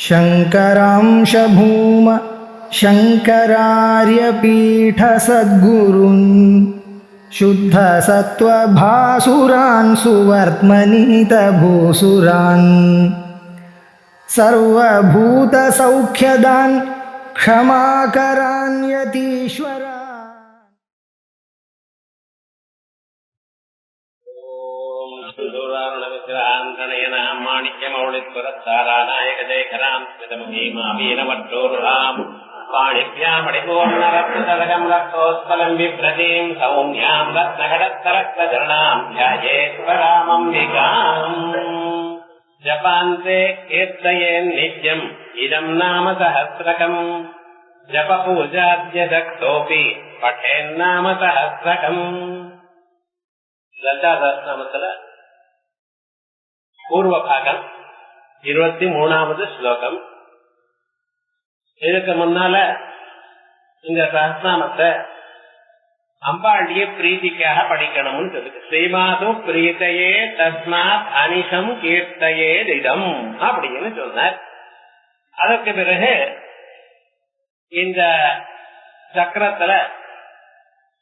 शङ्करांश भूम शङ्करार्यपीठसद्गुरून् शुद्धसत्त्वभासुरान् सुवर्त्मनीतभूसुरान् सर्वभूतसौख्यदान् क्षमाकरान् यतीश्वरान्। माणिक्यमौलिस्वरत्सारानायकजयकरां पाणिभ्यामणिपूर्णरत्नतरकं रक्तोत्पलं बिभ्रतीं सौम्यां रत्नघटत्तरक्तचरणां ध्यायेश्वरामम्बिकाम्। जपान्ते कीर्तयेन्नित्यम् इदं नाम सहस्रकम् जपपूजाद्यशक्तोऽपि पठेन्नाम सहस्रकम्। லலிதாசஹஸ்ரநாமத்துல பூர்வ பாகம் 23வது ஸ்லோகம். இதுக்கு முன்னால இந்த சஹஸ்ரநாமத்தை அம்பாளுடைய பிரீதிக்காக படிக்கணும்னு சொல்லுது. ஸ்ரீமாது பிரீத்தையே தஸ்மாத் அனிஷம் கீர்த்தையே திடம் அப்படின்னு சொன்னார். அதற்கு பிறகு இந்த சக்கரத்துல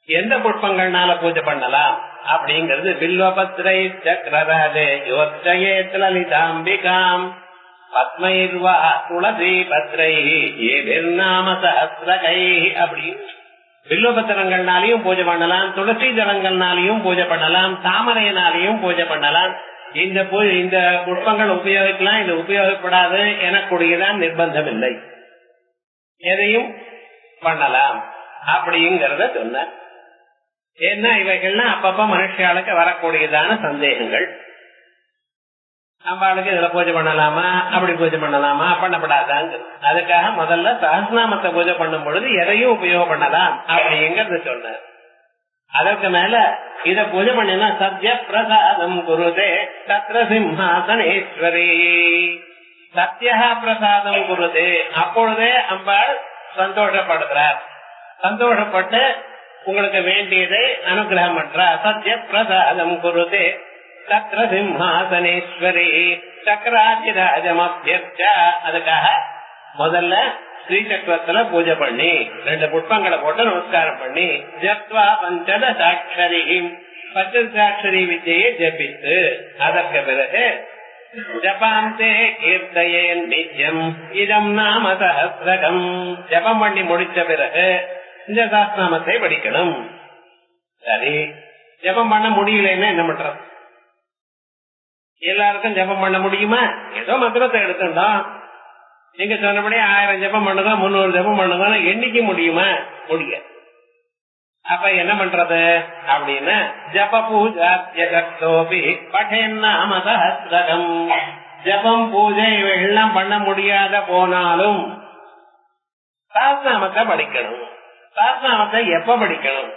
எந்த புஷ்பங்கள்னால பூஜை பண்ணலாம் அப்படிங்கிறது பில்வபத்ரை சக்கரராஜே யோச்சயேத் லலிதாம்பிகாம் பத்மைர்வா துளசி பத்ரை ஏபிர்நாம சஹஸ்ரகை அப்படின்னு பில்வபத்திரங்கள்னாலையும் பூஜை பண்ணலாம், துளசி ஜலங்கள்னாலையும் பூஜை பண்ணலாம், தாமரையினாலையும் பூஜை பண்ணலாம். இந்த புஷ்பங்கள் உபயோகிக்கலாம், இது உபயோகப்படாது எனக்கூடியதான் நிர்பந்தம் இல்லை, எதையும் பண்ணலாம் அப்படிங்கறத சொன்ன. ஏன்னா இவைகள்லாம் அப்பப்ப மனுஷாளுக்கு வரக்கூடியதான சந்தேகங்கள். நம்மளுக்கு இதுல பூஜை பண்ணலாமா, அப்படி பூஜை பண்ணலாமா, பண்ணப்படாதாங்க. அதுக்காக முதல்ல சஹஸ்ரநாமத்தை பூஜை பண்ணும் பொழுது எதையும் உபயோகம் பண்ணலாம் அப்படிங்கறது சொன்னார். அதற்கு மேல இத பூஜை பண்ணினா சத்ய பிரசாதம் குருதே தத்ர சிம்ஹாசனேஸ்வரி, சத்யா பிரசாதம் குருதே, அப்பொழுதே அம்பாள் சந்தோஷப்படுகிறார். சந்தோஷப்பட்டு உங்களுக்கு வேண்டியதை அனுகிரகம் பண்றார். சத்ய பிரசாதம் குருதே தத்ர சிம்ஹாசனேஸ்வரி சக்கராதிராஜம் அபியர்ச்ச. அதுக்காக முதல்ல ஸ்ரீசக்கரத்துல பூஜை பண்ணி 2 புஷ்பங்களை போட்டு நமஸ்காரம் பண்ணி ஜப்வா பஞ்சதசாட்சரி பஞ்சதசாட்சரி வித்யை ஜபித்து அதற்கு பிறகு ஜபாந்தே கீர்த்தையே நித்யம் இதம் நாம சஹஸ்ரகம். ஜபம் பண்ணி முடிச்ச பிறகு இந்த சஹஸ்ரநாமத்தை படிக்கணும். சரி, ஜபம் பண்ண முடியலன்னா என்ன பண்றது? எல்லாருக்கும் ஜபம் பண்ண முடியுமா? ஏதோ மந்திரத்தை எடுத்துட்டோம், நீங்க சொன்னபடி 1000 ஜபம் பண்ணுங்க, 300 ஜபம் பண்ணுங்க, எண்ணிக்க முடியுமா? முடியாது. அப்ப என்ன பண்றது அப்படின்னா ஜப பூஜாத்யசக்தோபி பఠேன்னாம சஹஸ்ரகம். ஜபம் பூஜை இவையெல்லாம் பண்ண முடியாத போனாலும் சஹஸ்ரநாமத்தை படிக்கணும். சஹஸ்ரநாமத்தை எப்ப படிக்கணும்?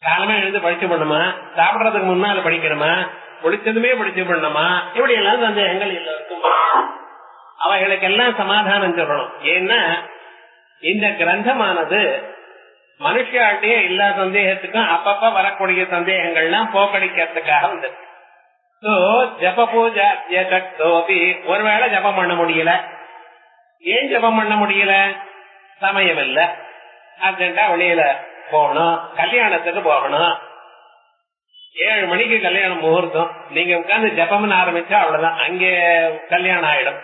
காலமே எழுந்து படிச்சு பண்ணுமா, சாப்பிடறதுக்கு முன்னால படிக்கணுமா, குளிச்சதுமே படிச்சு பண்ணணுமா? இப்படி எல்லாம் சந்தேகங்கள் எல்லாருக்கும். அவைகளுக்கெல்லாம் சமாதானம் சொல்லணும். ஏன்னா இந்த கிரந்தமானது மனுஷாட்டியே எல்லா சந்தேகத்துக்கும் அப்பப்ப வரக்கூடிய சந்தேகங்கள்லாம் போக்கடிக்கிறதுக்காக வந்தது. ஜப பூஜாத்யசக்தோபி, ஒருவேளை ஜபம் பண்ண முடியல. ஏன் ஜபம் பண்ண முடியல? சமயம் இல்ல, அர்ஜென்டா வெளியில போகணும், கல்யாணத்துக்கு போகணும், 7 மணிக்கு கல்யாணம் முகூர்த்தம், நீங்க உட்கார்ந்து ஜபம்னு ஆரம்பிச்சா அவ்வளவுதான், அங்கே கல்யாணம் ஆயிடும்,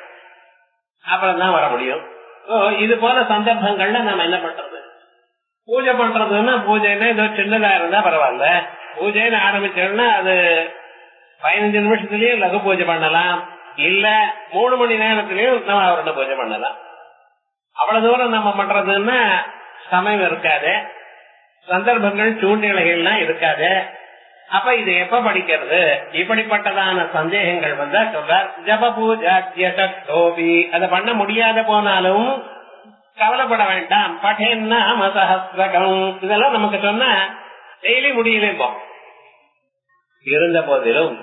அப்புறம் வர முடியும். இது போல சந்தர்ப்பங்கள்ல நம்ம என்ன பண்றது? பூஜை பண்றதுன்னா பூஜைன்னா ஏதோ சின்னதா இருந்தா பரவாயில்ல, பூஜைன்னு ஆரம்பிச்சோம்னா அது 15 நிமிஷத்துலயும் லகு பூஜை பண்ணலாம், இல்ல 3 மணி நேரத்திலயும் நம்ம அவரோட பூஜை பண்ணலாம். அவ்வளவு தூரம் நம்ம பண்றதுன்னா சமயம் இருக்காது, சந்தர்ப்பங்கள் சூழ்நிலைகள்லாம் இருக்காது. அப்ப இது எப்ப படிக்கிறது? இப்படிப்பட்டதான சந்தேகங்கள் வந்தா சொல்றார் ஜப பூஜாத்யசக்தோபி. அதை பண்ண முடியாத போனாலும் கவலைப்பட வேண்டாம். பఠேன்னாம சஹஸ்ரகம். இதெல்லாம் நமக்கு சொன்னா டெய்லி முடியல இருந்த போதிலும்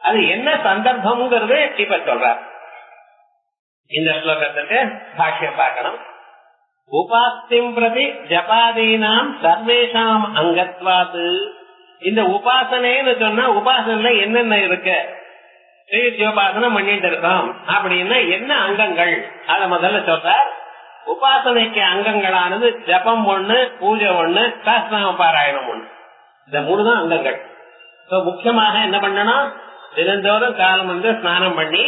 அது என்ன சந்தர்ப்பம்ங்கிறது இப்ப சொல்றார். இந்த ஸ்லோகத்துக்கு பாஷ்யம் பார்க்கணும். உபாஸ்திம் பிரதி ஜபாதீனாம் சர்வேஷாம் அங்கத்வாது. இந்த உபாசனைன்னு சொன்னா உபாசனைல என்னென்ன இருக்கு? ஸ்ரீயோபாசனம் பண்ணிட்டு இருக்கோம் அப்படின்னா என்ன அங்கங்கள் அத முதல்ல சொல்ற. உபாசனைக்கு அங்கங்களானது ஜபம் ஒண்ணு, பூஜை ஒண்ணு, சாஸ்திராம பாராயணம் ஒண்ணு. இந்த 3 தான் அங்கங்கள். முக்கியமாக என்ன பண்ணணும், தினந்தோறும் காலம் வந்து ஸ்நானம் பண்ணி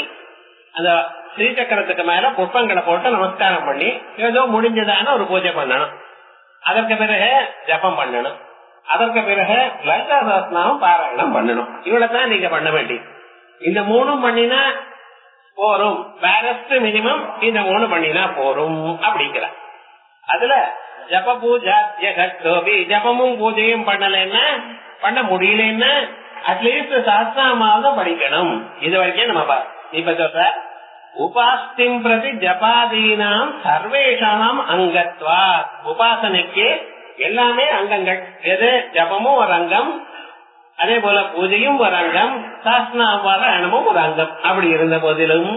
அந்த ஸ்ரீசக்கரத்துக்கு மேல புஷ்பங்களை போட்டு நமஸ்காரம் பண்ணி ஏதோ முடிஞ்சதான ஒரு பூஜை பண்ணணும். அதற்கு பிறகு ஜபம் பண்ணணும். அதற்கு பிறகு லலிதா சஹஸ்ரநாமம் பாராயணம் பண்ணணும். இவ்வளவுதான் நீங்க பண்ண வேண்டியது. இந்த 3 பண்ணினா போரும். பேரஸ்ட் மினிமம் இந்த 3 பண்ணினா போரும் அப்படிங்கிற. அதுல ஜப பூஜா ஜபமும் பூஜையும் பண்ணலன்னா, பண்ண முடியலன்னா அட்லீஸ்ட் சாஸ்திரமாவது படிக்கணும். இது வரைக்கும் நம்ம இப்ப சொல்ற உபாஸ்திம் பிரதி ஜபாதீனாம் சர்வேஷாம் அங்கத்வா. உபாசனைக்கு எல்லாமே அங்கங்கள். எது ஜபமும் ஒரு அங்கம், அதே போல பூஜையும் ஒரு அங்கம், சாஸ்திராபாராயணமும் ஒரு அங்கம். அப்படி இருந்த போதிலும்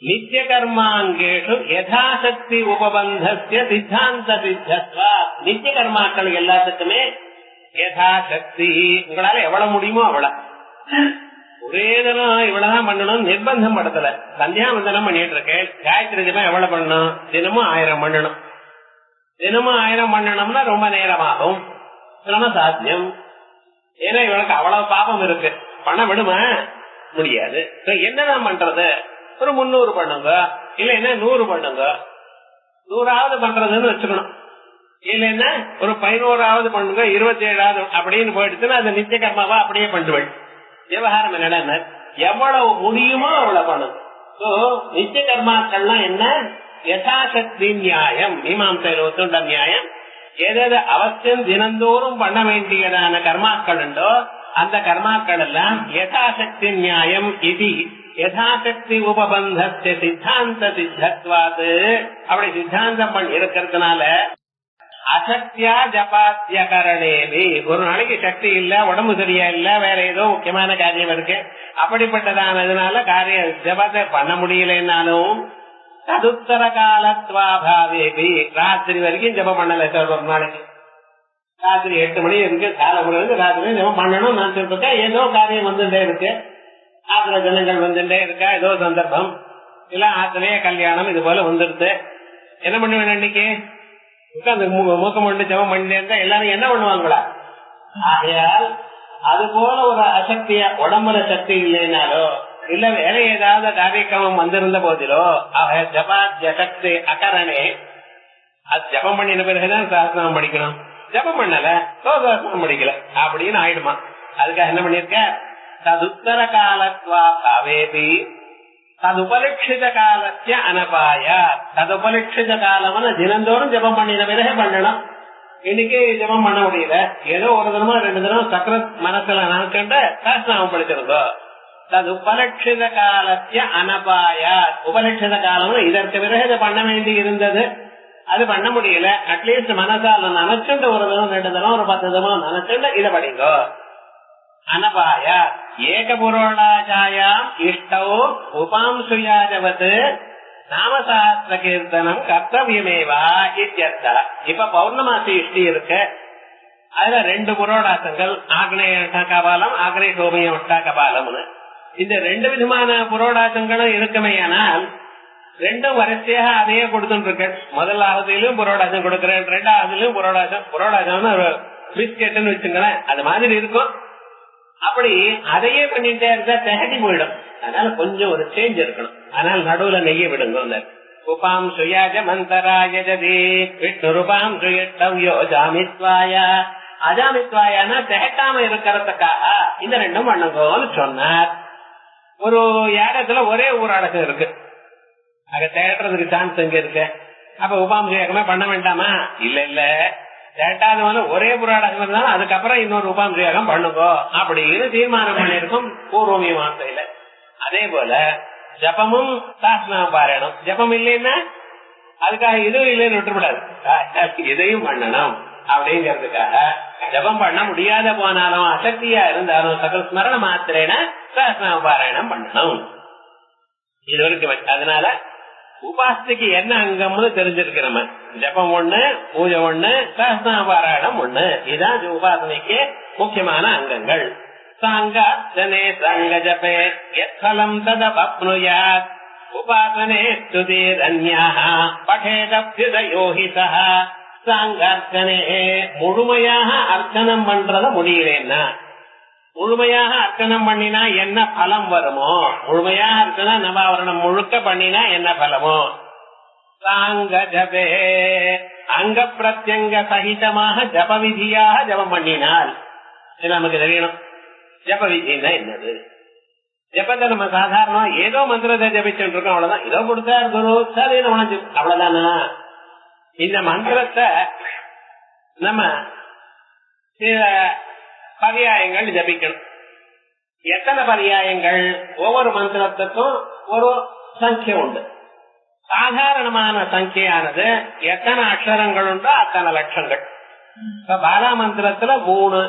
நித்திய கர்மாங்கேஷு யதாசக்தி உபபந்தஸ்ய சித்தாந்த சித்தத்வா. நித்திய கர்மாக்கள் எல்லாத்துக்குமே யதாசக்தி, உங்களால எவ்வளவு முடியுமோ அவ்வளவு. ஒரே தினம் இவ்வளவுதான் பண்ணணும் நிர்பந்தம் படுத்தல. சந்தியாவந்தனம் பண்ணிட்டு இருக்கேன், காயத்ரி ஜபம் எவ்வளவு பண்ணணும், தினமும் 1000 பண்ணணும். தினமும் 1000 பண்ணணும்னா ரொம்ப நேரமாகும், ரொம்ப சாத்தியம். ஏன்னா இவனுக்கு அவ்வளவு பாபம் இருக்கு, பண்ண விடுமா முடியாது. என்னதான் பண்றது, ஒரு 300 பண்ணுங்க, இல்லைன்னா 100 பண்ணுங்க. 100வது பண்றதுன்னு வச்சுக்கணும், இல்லைன்னா ஒரு 11வது பண்ணுங்க, 27வது அப்படின்னு போயிடுச்சுன்னா அது நித்திய கர்மாவா அப்படியே பண்ணுவேன். விவகாரம் என்னடா, எவ்வளவு முடியுமோ அவ்வளவு பண்ணும். நித்திய கர்மாக்கள்லாம் என்ன, யதாசக்தி நியாயம், மீமாம்சையில் ஒத்துண்ட நியாயம். எது அவசியம் தினந்தோறும் பண்ண வேண்டியதான கர்மாக்கள் உண்டோ அந்த கர்மாக்கள் எல்லாம் யதாசக்தி நியாயம். இது யதாசக்தி உபபந்தஸ்ய சித்தாந்த சித்தத்வாது. அப்படி சித்தாந்தம் இருக்கிறதுனால அசக்தியா ஜபாத்திய கரணேவி. ஒரு நாளைக்கு சக்தி இல்ல, உடம்பு சரியா இல்ல, வேற ஏதோ முக்கியமான காரியம் இருக்கு, அப்படிப்பட்டதானதுனால காரியம் ஜபத்தை பண்ண முடியலன்னாலும் ததுத்தர காலத்வாபாவேபி. ராத்திரி வரைக்கும் ஜபம் பண்ணல சார். ஒரு நாளைக்கு ராத்திரி 8 மணி இருக்கு, காலம் ராத்திரி ஜபம் பண்ணணும் நான் சொல்லிருக்கேன். ஏதோ காரியம் வந்துட்டே இருக்கு, ஆத்திர ஜனங்கள் வந்துட்டே இருக்கா, ஏதோ சந்தர்ப்பம் இல்ல ஆத்திரையே கல்யாணம் இது போல வந்துருது. என்ன பண்ணுவேன் அன்னைக்கு உட்காந்து மூக்கம் பண்ணி ஜபம் பண்ணிட்டே இருந்தா எல்லாரும் என்ன பண்ணுவாங்களா? ஆகையால் அது போல ஒரு அசக்திய உடம்புல சக்தி இல்லைனாலோ இல்ல வேற ஏதாவது காரியக்கிரமம் வந்திருந்த போதிலோ ஜபாத்ய சக்தி அகரணே. அது ஜபம் பண்ணின பிறகுதான் சாஸ்திரம் படிக்கணும், ஜபம் பண்ணல சாஸ்திரம் படிக்கல அப்படின்னு ஆயிடுமா. அதுக்காக என்ன பண்ணிருக்க, ததுத்தர காலத்வா பாவேபி ததுபலட்சித காலத்திய அனபாய. ததுபலட்சித காலம் தினந்தோறும் ஜபம் பண்ணின பிறகு பண்ணணும். இன்னைக்கு ஜபம் பண்ண முடியல, ஏதோ ஒரு தினமோ 2 தினம் சக்கர மனசுல நினைச்சுட்டு சாஸ்திரம் படிச்சிருக்கோம். தது உபலட்சித காலத்திய அனபாய. உபலட்சித காலம் இதற்கு பிறகு இதை பண்ண வேண்டி இருந்தது, அது பண்ண முடியல. அட்லீஸ்ட் மனசால நினைச்சுட்டு ஒரு தினம் 2 தினம் ஒரு 10 தினம் நினைச்சுட்டு இதை படிங்கோ. அனபாய ஏக புரோணாச்சாயாம் இஷ்டோ உபாம்சுயாஜவத் நாமசாஸ்திர கீர்த்தனம் கர்த்தவியமேவா இத்தியர்த்தா. இப்ப பௌர்ணமாசி இஷ்டி இருக்கு, அதுல 2 புரோடாசங்கள், ஆக்னேய கபாலம், ஆக்னேய சோமிய கபாலம்னு. இந்த 2 விதமான புரோடாசங்களும் இருக்குமையானால் 2 வரிசையாக அதையே கொடுத்துட்டு இருக்க. முதலாவதிலும் புரோடாசம் கொடுக்கிறேன், 2ஆவதிலும் புரோடாசம். புரோடாசம்னு ஒரு பிஸ்கெட்னு வச்சுங்களேன், அது மாதிரி இருக்கும். அப்படி அதையே பண்ணிட்டே இருந்தா திகட்டி போயிடும். அதனால கொஞ்சம் ஒரு சேஞ்ச் இருக்கணும். அதனால நடுவுல நெய்ய விடுங்க. உபாம் சுயாஜ மந்தராய ஜதி விஷ்ணு ரூபாம் சுயோ ஜாமித்வாய. அஜாமித்வாயான திகட்டாம இருக்கிறதுக்காக இந்த 2 பண்ணுங்கன்னு சொன்னார். ஒரு யாகத்துல ஒரே ஊராடகம் இருக்கு, அங்க திகட்டுறதுக்கு சான்ஸ் எங்க இருக்கு. அப்ப உபாம் சுயாகமே பண்ண வேண்டாமா? இல்ல இல்ல, ரெண்டாவது ஒரே புராடகம் இருந்தாலும் அதுக்கப்புறம் இன்னொரு உபாந்திரியாகம் பண்ணுங்கோ அப்படின்னு தீர்மானம் பண்ணிருக்கும் பூர்வ மீமாசையில. அதே போல ஜபமும் சாஸ்திரம் பாராயணம். ஜபம் இல்லைன்னா அதுக்காக இதுவும் இல்லைன்னு விட்டுக்கூடாது, இதையும் பண்ணணும் அப்படிங்கறதுக்காக. ஜபம் பண்ண முடியாத போனாலும் அசக்தியா இருந்தாலும் சகல ஸ்மரண மாத்திரேன சாஸ்திரம் பாராயணம் பண்ணணும். இது வரைக்கும். அதனால உபாசனைக்கு என்ன அங்கம்னு தெரிஞ்சிருக்கிறோம். ஜபம் 1, பூஜை 1, சாஸ்திர பாராயணம் 1. இதுதான் உபாசனைக்கு முக்கியமான அங்கங்கள். சாங்கார்ச்சனே சங்க ஜபே யத்ஃபலம் ததப்னுயாத் உபாசனே ஸ்துதிரன்யாஹ படேதப்யுதயோஹிதஹ. சாங்கார்ச்சனே முழுமையாக அர்ச்சனம் பண்றத முடியலன்னா, முழுமையாக அர்ச்சனம் பண்ணினா என்ன பலம் வருமோ, முழுமையாக அர்ச்சனா நவாவரணம் முழுக்க பண்ணினா என்ன பலமோ. சாங்க ஜபே அங்க பிரத்யங்க சகிதமாக ஜப விதியாக ஜபம் பண்ணினால் நமக்கு தெரியணும் ஜப விதினா என்னது. ஜபத்தை நம்ம சாதாரணமா ஏதோ மந்திரத்தை ஜபிச்சுட்டு இருக்கோம், அவ்வளவுதான். ஏதோ கொடுத்தார் குரு சரி நம்ம அவ்வளவுதானா. இந்த மந்திரத்தை நம்ம சில பரியாயங்கள் ஜபிக்கணும். எத்தனை பரியாயங்கள்? ஒவ்வொரு மந்திரத்துக்கும் ஒரு சங்கிய உண்டு. சாதாரணமான சங்கியானது எத்தனை அக்ஷரங்கள் உண்டோ அத்தனை லட்சங்கள். இப்ப பாலா மந்திரத்துல 3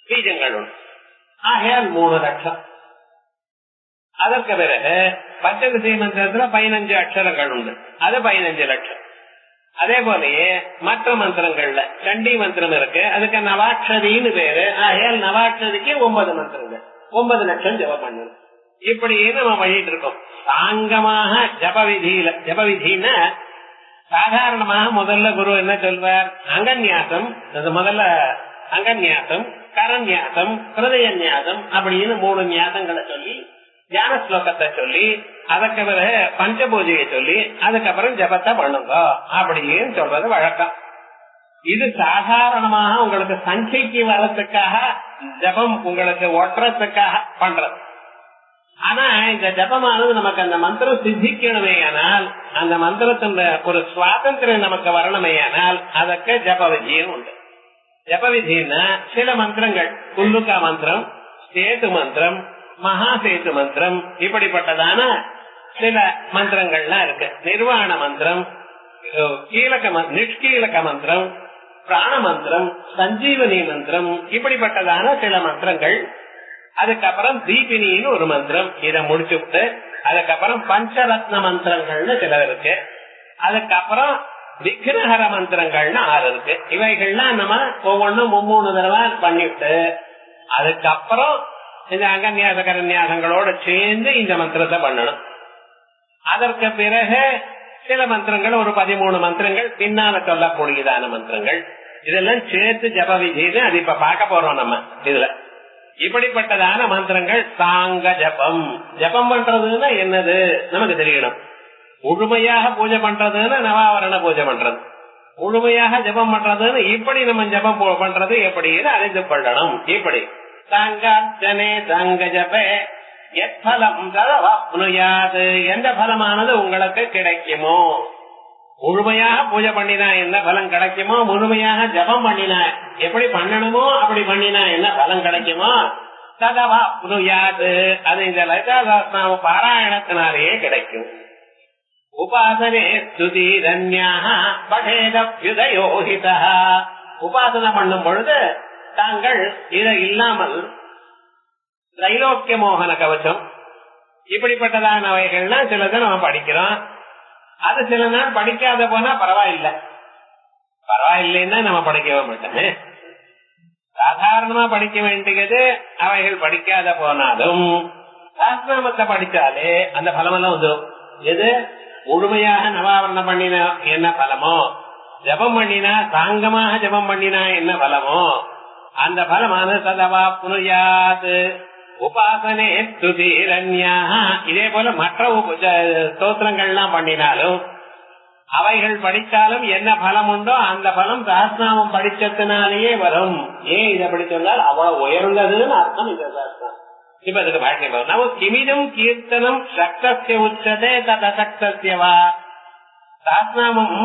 பீஜங்கள் உண்டு, ஆகையால் 3 லட்சம். அதற்கு பிறகு பஞ்சதசி மந்திரத்துல 15 அக்ஷரங்கள் உண்டு, அது 15 லட்சம். அதே போலயே மற்ற மந்திரங்கள்ல சண்டி மந்திரம் இருக்கு, அதுக்கு நவாட்சரின்னு பேரு, ஆகையால் நவாட்சரிக்கு 9 மந்திரங்கள், 9 லட்சம் ஜபம் பண்ணணும். இப்படியே நம்ம பண்ணிட்டு இருக்கோம். சாங்கமாக ஜபவிதினா சாதாரணமாக முதல்ல குரு என்ன சொல்வார், அங்கன்யாசம். முதல்ல அங்கன்யாசம், கரன்யாசம், ஹிருதய நியாசம் அப்படின்னு 3 நியாசங்களை சொல்லி தியான ஸ்லோகத்தை சொல்லி அதற்கு பிறகு பஞ்சபூஜையை சொல்லி அதுக்கப்புறம் ஜபத்தை பண்ணுங்க அப்படின்னு சொல்றது வழக்கம். இது சாதாரணமாக உங்களுக்கு சங்கைக்கு வரத்துக்காக ஜபம் உங்களுக்கு ஒட்டுறதுக்காக பண்றது. ஆனா இந்த ஜபமானது நமக்கு அந்த மந்திரம் சித்திக்கணுமே ஆனால், அந்த மந்திரத்தின் ஒரு சுவாதந்திரம் நமக்கு வரணுமே ஆனால் அதற்கு ஜப விதியும் உண்டு. ஜப விதினா சில மந்திரங்கள், குல்லுக்கா மந்திரம், சேது மந்திரம், மகாசேது மந்திரம், இப்படிப்பட்டதான சில மந்திரங்கள்லாம் இருக்கு. நிர்வாண மந்திரம், நிஷ்கீலக மந்திரம், பிராண மந்திரம், சஞ்சீவனி மந்திரம், இப்படிப்பட்டதான சில மந்திரங்கள். அதுக்கப்புறம் தீபினின்னு ஒரு மந்திரம், இதை முடிச்சுட்டு அதுக்கப்புறம் பஞ்சரத்ன மந்திரங்கள்னு சில இருக்கு. அதுக்கப்புறம் விக்னஹர மந்திரங்கள்னு 6 இருக்கு. இவைகள்லாம் நம்ம ஒவ்வொன்றும் 3 தடவை பண்ணிவிட்டு அதுக்கப்புறம் இந்த அங்கன்யாச கரன்யாசங்களோட சேர்ந்து இந்த மந்திரத்தை பண்ணணும். அதற்கு பிறகு சில மந்திரங்கள், ஒரு 13 மந்திரங்கள் பின்னால சொல்லக்கூடியதான மந்திரங்கள், இதெல்லாம் சேர்த்து ஜப விதின்னு அது இப்ப பார்க்க போறோம் நம்ம இதுல. இப்படிப்பட்டதான மந்திரங்கள் சாங்க ஜபம். ஜபம் பண்றதுன்னா என்னது நமக்கு தெரியணும். முழுமையாக பூஜை பண்றதுன்னா நவாவரண பூஜை பண்றது, முழுமையாக ஜபம் பண்றதுன்னு இப்படி நம்ம ஜபம் பண்றது எப்படின்னு அறிந்து கொள்ளணும். இப்படி சாங்கார்ச்சனே சங்க ஜபே எத்பலம் ததப்னுயாத், எந்த பலமானது உங்களுக்கு கிடைக்குமோ, முழுமையாக பூஜை பண்ணினா என்ன பலம் கிடைக்குமோ, முழுமையாக ஜபம் பண்ணினா எப்படி பண்ணணுமோ அப்படி பண்ணினா என்ன பலம் கிடைக்குமோ, ததப்னுயாத், அது இந்த லலிதா சஹஸ்ரநாம பாராயணத்தினாலேயே கிடைக்கும். உபாசனே ஸ்துதிரன்யாஹ படேதப்யுதயோஹிதஹ, உபாசனை பண்ணும் பொழுது தாங்கள் இதை இல்லாமல் தைலோக்கிய மோகன கவசம் இப்படிப்பட்டதானவைகள்லாம் சிலதை நம்ம படிக்கிறோம். அது சில நாள் படிக்காத போனா பரவாயில்லைன்னா நம்ம படிக்கவே மாட்டோமே. சாதாரணமா படிக்க வேண்டியது அவைகள் படிக்காத போனாலும் சாஸ்திரமத்தை படிச்சாலே அந்த பலமெல்லாம் வந்துடும். எது முழுமையாக நவாவரணம் பண்ணினா என்ன பலமோ, ஜபம் பண்ணினா சாங்கமாக ஜபம் பண்ணினா என்ன பலமோ அந்த பலமான சதவா புனுயாது. உபாசனே ஸ்துதிரன்யாஹ, இதே போல மற்ற ஸ்தோத்திரங்கள்லாம் பண்ணினாலும் அவைகள் படித்தாலும் என்ன பலம் உண்டோ அந்த பலம் சஹஸ்ரநாமம் படிச்சதுனாலேயே வரும். ஏன் இதை படிச்சதால் அவ்வளவு உயர்ந்ததுன்னு அர்த்தம். இந்த சாஸ்திரம் இப்ப அதுக்கு பாஷ்யம் நம்ம கிமிதம் கீர்த்தனம் சக்தஸ்ய உச்சதே ததசக்தஸ்யவா. சஹஸ்ரநாமம்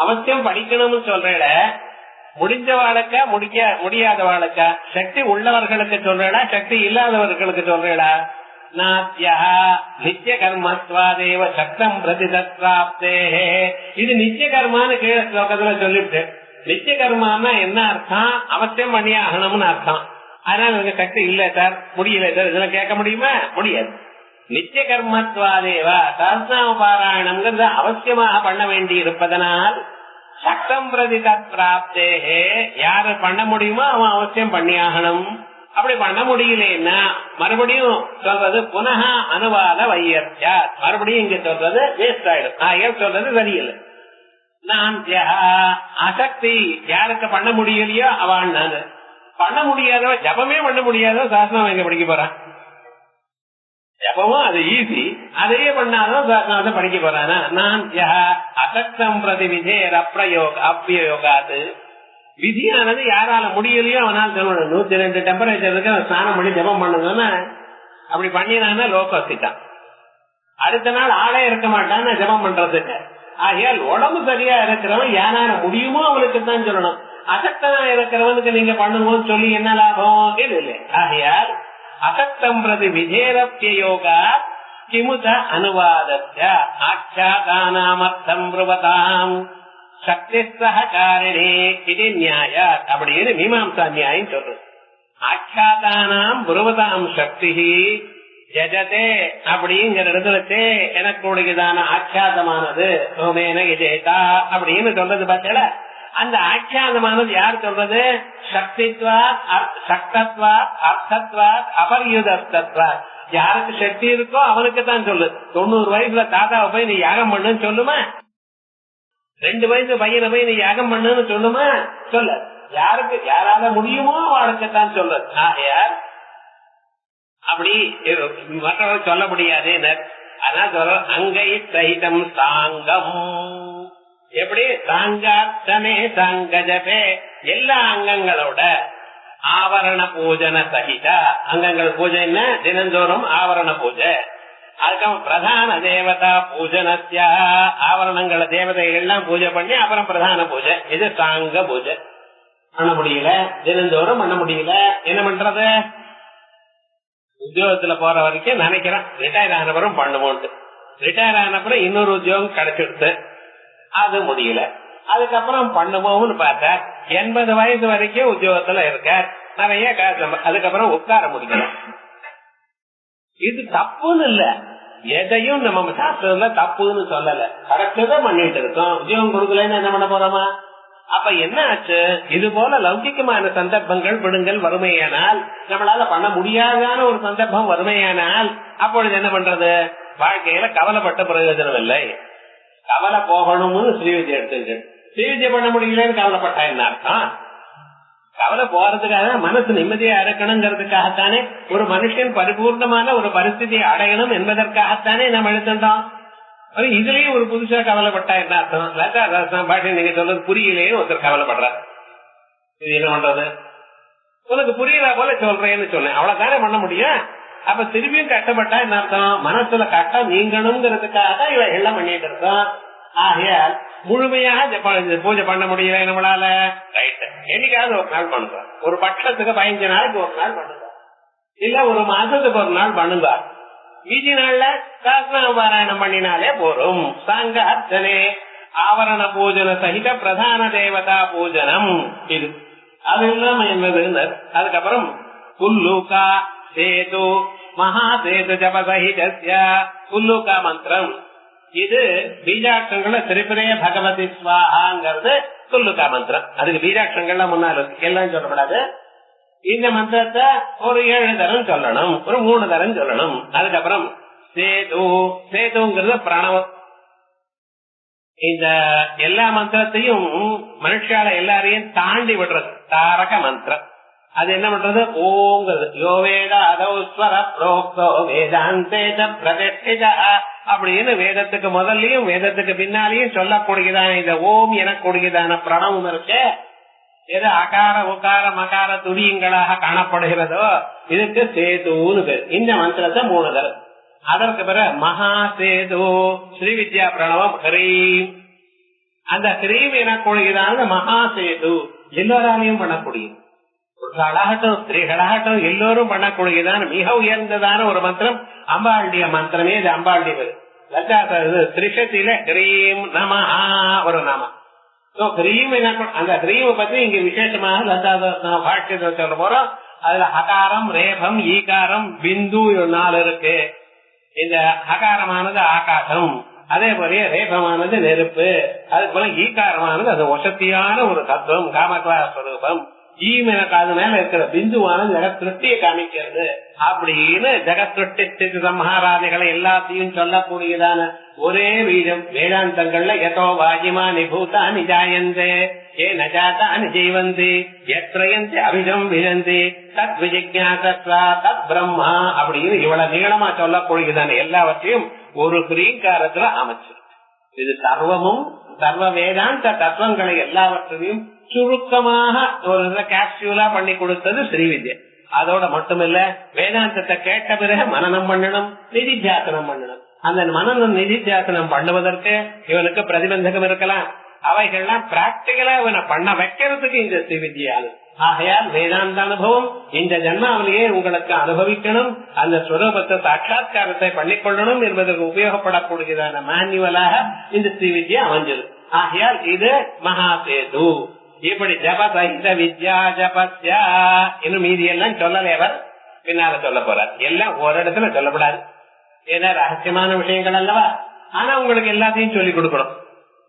அவசியம் படிக்கணும்னு சொல்றேட, முடிஞ்ச வாழ்க்கை முடியாத வாழ்க்கை, சக்தி உள்ளவர்களுக்கு சொல்றா சக்தி இல்லாதவர்களுக்கு சொல்றா. நித்திய கர்மத்வாதேவ சக்தம் பிரதிதே, இது நித்திய கர்மான்னு கீழ ஸ்லோகத்துல சொல்லிட்டு, நித்திய கர்மான்னா என்ன அர்த்தம், அவசியம் பண்ணி ஆகணும்னு அர்த்தம். அதனால எனக்கு சக்தி இல்ல சார், முடியல சார், இதெல்லாம் கேட்க முடியுமா? முடியாது. நித்திய கர்மத்வாதேவா சஹஸ்ரநாம பாராயணம்ங்கிறது அவசியமாக பண்ண வேண்டி இருப்பதனால் சக்தம் பிரதி தத்பிராப்தே, யாரு பண்ண முடியுமோ அவன் அவசியம் பண்ணியாகணும். அப்படி பண்ண முடியலன்னா மறுபடியும் சொல்றது புனக அனுவாத வையர்யா, மறுபடியும் இங்க சொல்றது வேஸ்ட் ஆயிடும். ஏன் சொல்றது சரியில்லை. நான் அசக்தி யாருக்கு பண்ண முடியலையோ அவன் நான் பண்ண முடியாதோ ஜபமே பண்ண முடியாதோ சாஸ்திரம் எங்க படிக்க போறான். ஜபமும் அது ஈஸி, அதையே பண்ணாதான் சாஸ்திரத்தை படிக்க போறானா. நான் அசக்தம் பிரதி விஜேர் அப்பிரயோகாது, விதியானது யாரால முடியலையோ அவனால் சொல்லணும். 102 டெம்பரேச்சருக்கு அவன் ஸ்நானம் பண்ணி ஜபம் பண்ணுங்கன்னா அப்படி பண்ணினான்னா லோகசிட்டான். அடுத்த நாள் ஆளே இருக்க மாட்டான் ஜபம் பண்றதுக்கு. ஆகையால் உடம்பு சரியா இருக்கிறவன் யாரால முடியுமோ அவனுக்கு தான் சொல்லணும். அசக்தனா இருக்கிறவனுக்கு நீங்க பண்ணுங்கன்னு சொல்லி என்ன லாபம் இல்லை. ஆகையால் அசக்தம் பிரதி விஜேரப்யோகா கிமுத அனுவாதத்ய ஆச்சாதானாமர்த்தம் ப்ருவதாம் சக்தி சககாரிணே இது நியாய அப்படின்னு மீமாம்சா நியாயம் சொல்றது. ஆச்சாதானாம் ப்ருவதாம் சக்தி ஜஜதே அப்படிங்கிற இடத்துல எனக்குடையதான ஆச்சாதமானது சோமேன விஜேதா அப்படின்னு சொல்றது பார்த்தல. அந்த ஆச்சாதமானது யார் சொல்றது? சக்தித்வா சக்தத்வா அர்த்தத்வா அபரியுதத்வா. யாருக்கு சக்தி இருக்கோ அவனுக்கு தான் சொல்லுது. 90 வயசுல தாத்தாவை போய் நீ யாகம் பண்ணுன்னு சொல்லுமா? 2 வயசு பையனை போய் நீ யாகம் பண்ணுன்னு சொல்லுமா? சொல்ல. யாருக்கு யாரால முடியுமோ அவளுக்கு தான் சொல்றது. ஆகையார் அப்படி மற்றவர்கள் சொல்ல முடியாது. அதான் சொல்ற அங்கை சகிதம் சாங்கம். எப்படி சாங்கார்த்தமே சாங்கஜபே எல்லா அங்கங்களோட ஆவரண பூஜன சகித அங்கங்கள் பூஜை என்ன தினந்தோறும் ஆவரண பூஜை. அதுக்கப்புறம் பிரதான தேவதா பூஜனத்தியா ஆவரணங்களை தேவதைகள் எல்லாம் பூஜை பண்ணி அப்புறம் பிரதான பூஜை. இது சாங்க பூஜை. பண்ண முடியல, தினந்தோறும் பண்ண முடியல, என்ன பண்றது? உத்தியோகத்துல போற வரைக்கும் நினைக்கிறேன் ரிட்டையர் ஆனப்புறம் பண்ணுவோம். ரிட்டையர் ஆனப்புறம் இன்னொரு உத்தியோகம் கிடைச்சிடுது, அது முடியல. அதுக்கப்புறம் பண்ணுவோம்னு பார்த்தா 80 வயசு வரைக்கும் உத்தியோகத்துல இருக்க நிறைய காசு, அதுக்கப்புறம் உட்கார முடியல. இது தப்புன்னு இல்ல, எதையும் நம்ம சாஸ்திரத்துல தப்புன்னு சொல்லல, கரெக்டாதான் பண்ணிட்டு இருக்கோம். உத்தியோகம் கொடுக்கலன்னு என்ன பண்ண போறோமா? அப்ப என்ன ஆச்சு? இது போல லௌகிகமான சந்தர்ப்பங்கள் விடுங்கள் வறுமையானால், நம்மளால பண்ண முடியாதான ஒரு சந்தர்ப்பம் வறுமையானால் அப்பொழுது என்ன பண்றது? வாழ்க்கையில கவலைப்பட்ட பிரயோஜனம் இல்லை. கவலை போகணும்னு ஸ்ரீவித்யை எடுத்துருக்கு. ஸ்ரீவித்யை பண்ண முடியலன்னு கவலைப்பட்டா என்ன அர்த்தம்? கவலை போறதுக்காக மனசு நிம்மதியா இருக்கணுங்கிறதுக்காகத்தானே, ஒரு மனுஷன் பரிபூர்ணமான ஒரு பரிஸ்திதியை அடையணும் என்பதற்காகத்தானே நம்ம எழுதுட்டோம். இதுலயும் ஒரு புதுசா கவலைப்பட்டா என்ன அர்த்தம்? லதா பாட்டி நீங்க சொல்றது புரியலையே ஒருத்தர் கவலைப்படுற, இது என்ன பண்றது? உனக்கு புரியல போல சொல்றேன்னு சொன்னேன், அவ்வளவுதானே பண்ண முடியும். அப்ப திரும்பியும் கஷ்டப்பட்டா என்ன அர்த்தம்? மனசுல கஷ்டம் நீங்கணுங்கிறதுக்காக தான் இவ எல்லாம் பண்ணிட்டு இருக்கோம். ஆகையால் முழுமையாக பூஜை பண்ண முடியல நம்மளால. ரைட், என்னைக்காவது ஒரு நாள் பண்ணுறோம். ஒரு பட்சத்துக்கு 15 நாளைக்கு ஒரு நாள் பண்ணுங்க, இல்ல ஒரு மாசத்துக்கு ஒரு நாள் பண்ணுங்க. மீதி நாள்ல சாஸ்திராபாராயணம் பண்ணினாலே போறோம். சாங்க அர்ச்சனே ஆவரண பூஜன சகித பிரதான தேவதா பூஜனம். இது அது இல்லாம என்னது? அதுக்கப்புறம் புல்லூகா சேது மகா சேது ஜபசகிதஸ்ய புல்லூகா மந்திரம். இது பீஜாட்சங்களை திரிபுரே பகவதி ஸ்வாஹாங்கிறது புல்லுகா மந்திரம். அதுக்கு பீஜாட்சங்கள்லாம் முன்னாள் எல்லாம் சொல்லப்படாது. இந்த மந்திரத்தை ஒரு 7 தரம் சொல்லணும், ஒரு 3 தரம் சொல்லணும். அதுக்கப்புறம் சேது, சேதுங்கிறது பிரணவம். இந்த எல்லா மந்திரத்தையும் மனுஷால எல்லாரையும் தாண்டி விடுறது தாரக மந்திரம். அது என்ன பண்றது? ஓங்கிறது யோவேத அதௌஸ்வர புரோக்தோ வேதாந்தேத பிரதிஷ்டித அப்படின்னு வேதத்துக்கு முதல்லயும் வேதத்துக்கு பின்னாலையும் சொல்லக்கூடியதான இந்த ஓம் எனக்கூடியதான பிரணவம் இருக்கு. எது அகார உகார மகார துரியங்களாக காணப்படுகிறதோ இதுக்கு சேதுன்னு பேர். இந்த மந்திரத்தை 3 தரம். அதற்கு பிறகு மகா சேது ஸ்ரீவித்யா பிரணவம் ஹரீம். அந்த ஹரீம் எனக்கூடியதான மகா சேது எல்லோராலையும் பண்ணக்கூடியது. புருஷாளாகட்டும் ஸ்திரீகளாகட்டும் எல்லோரும் பண்ணக்கூடியதான மிக உயர்ந்ததான ஒரு மந்திரம் அம்பாளுடைய மந்திரமே. இது அம்பாளுடைய பேரு. திரிஷத்தில ஹரீம் நமஹா ஒரு நாமம். அந்த ஹரீமை பத்தி இங்க விசேஷமாக லதாதாசன பாஷ்யத்தை சொல்ல போறோம். அதுல ஹகாரம் ரேபம் ஈகாரம் பிந்து 4 இருக்கு. இந்த ஹகாரமானது ஆகாசம், அதே போல ரேபமானது நெருப்பு, அது போல ஈகாரமானது அது வசதியான ஒரு தத்துவம் காமக்லா ஸ்வரூபம். ஜீவனுக்கு அது மேல இருக்கிற பிந்துவான ஜெகத் சிருஷ்டியை காமிக்கிறது அப்படின்னு ஜெகத் சிருஷ்டி சம்ஹாராதிகளை எல்லாத்தையும் சொல்லக்கூடியதான ஒரே வீதம் வேதாந்தங்கள்ல எதோ வாஜிமா நிபூதா நிஜாயந்தே ஏ நஜாத்தானி ஜீவந்தி எத்ரயந்தி அபிஜம் விஜந்தி தத் விஜிஜாசா தத் பிரம்மா அப்படின்னு இவ்வளவு நீளமா சொல்லக்கூடியதான எல்லாவற்றையும் ஒரு கிரீங்காரத்துல அமைச்சிருக்கு. இது சர்வமும் சர்வ வேதாந்த தத்துவங்களை எல்லாவற்றையும் சுருக்கமாக ஒரு கேப்சூலா பண்ணி கொடுத்தது ஸ்ரீவித்யா. அதோட மட்டுமில்ல, வேதாந்தத்தை கேட்ட பிறகு மனனம் பண்ணணும், நிதித்தியாசனம் பண்ணணும். அந்த மனநம் நிதித்தியாசனம் பண்ணுவதற்கு இவனுக்கு பிரதிபந்தகம் இருக்கலாம். அவைகள்லாம் பிராக்டிகலா இவனை பண்ண வைக்கிறதுக்கு இந்த ஸ்ரீவித்யாது. ஆகையால் வேதாந்த அனுபவம் இந்த ஜன்மாவிலேயே உங்களுக்கு அனுபவிக்கணும், அந்த ஸ்வரூபத்தை சாட்சா்காரத்தை பண்ணிக்கொள்ளணும் என்பதற்கு உபயோகப்படக்கூடியதான மேனுவலாக இந்த ஸ்ரீவித்யா அமைஞ்சது. ஆகையால் இது மகாசேது. இப்படி ஜப சகித வித்யா ஜபஸ்யா இன்னும் மீதி எல்லாம் சொல்லலையவர் பின்னால சொல்ல போறார். எல்லாம் ஒரு இடத்துல சொல்லப்படாது, ஏன்னா ரகசியமான விஷயங்கள் அல்லவா. ஆனா உங்களுக்கு எல்லாத்தையும் சொல்லிக் கொடுக்கணும்,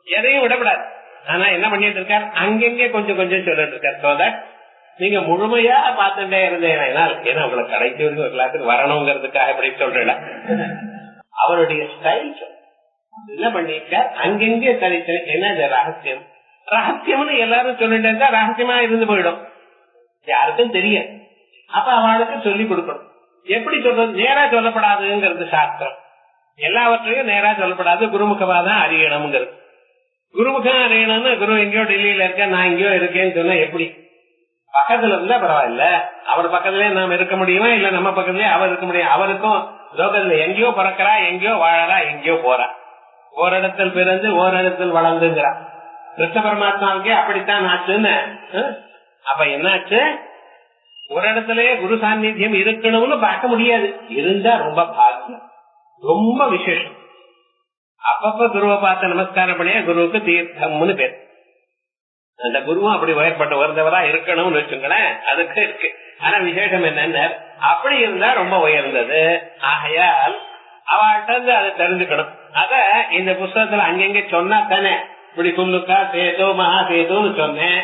எதையும் விடப்படாது. ஆனா என்ன பண்ணிட்டு இருக்கார், அங்கெங்கே கொஞ்சம் கொஞ்சம் சொல்லிட்டு இருக்கார். சோ தட் நீங்க முழுமையா பார்த்துட்டே இருந்தேன். ஏன்னா உங்களுக்கு கடைசி வரைக்கும் ஒரு கிளாஸுக்கு வரணுங்கிறதுக்காக எப்படி சொல்றேன். அவருடைய ஸ்டைல் என்ன பண்ணிருக்கார், அங்கெங்கே தனித்தனி. என்ன ரகசியம் ரகசியம்னு எல்லாரும் சொல்லிட்டு இருந்தா ரகசியமா இருந்து போயிடும், யாருக்கும் தெரியாது. அப்ப அவளுக்கு சொல்லிக் கொடுக்கணும். எப்படி சொல்றது, நேரா சொல்லப்படாதுங்கிறது சாஸ்திரம். எல்லாவற்றையும் நேரா சொல்லப்படாது, குருமுகமாதான் அறியணுங்கிறது. குருமுகம் அறியணும்னு குரு எங்கேயோ டெல்லியில இருக்க, நான் எங்கேயோ இருக்கேன்னு சொன்னா எப்படி? பக்கத்துல இருந்தா பரவாயில்ல, அவர் பக்கத்துலயே நாம இருக்க முடியுமா, இல்ல நம்ம பக்கத்துலயே அவர் இருக்க முடியும். அவருக்கும் லோகத்துல எங்கேயோ பிறக்கிறா, எங்கேயோ வாழறா, எங்கேயோ போறா, ஓரிடத்தில் பிறந்து ஓரிடத்தில் வளர்ந்துங்கிறா. கிருஷ்ண பரமாத்மாவுக்கே அப்படித்தான் ஆச்சுன்னு. அப்ப என்னாச்சு, ஒரு இடத்துலயே குரு சாநித்தியம் இருக்கணும்னு பார்க்க முடியாது. இருந்தா ரொம்ப பாக்கியம், ரொம்ப விசேஷம். அப்பப்ப குருவை பார்த்து நமஸ்காரம் பண்ணியா குருவுக்கு தீர்த்தம்னு பேர். அந்த குருவும் அப்படி உயர்பட்ட உயர்ந்தவரா இருக்கணும்னு வச்சுங்களேன், அதுக்கு இருக்கு. ஆனா விசேஷம் என்னன்னு, அப்படி இருந்தா ரொம்ப உயர்ந்தது. ஆகையால் அவள்கிட்ட அதை தெரிஞ்சுக்கணும். அத இந்த புஸ்தகத்துல அங்கங்க சொன்னா தானே, இப்படி குல்லுக்கா சேது மகா சேதுன்னு சொன்னேன்.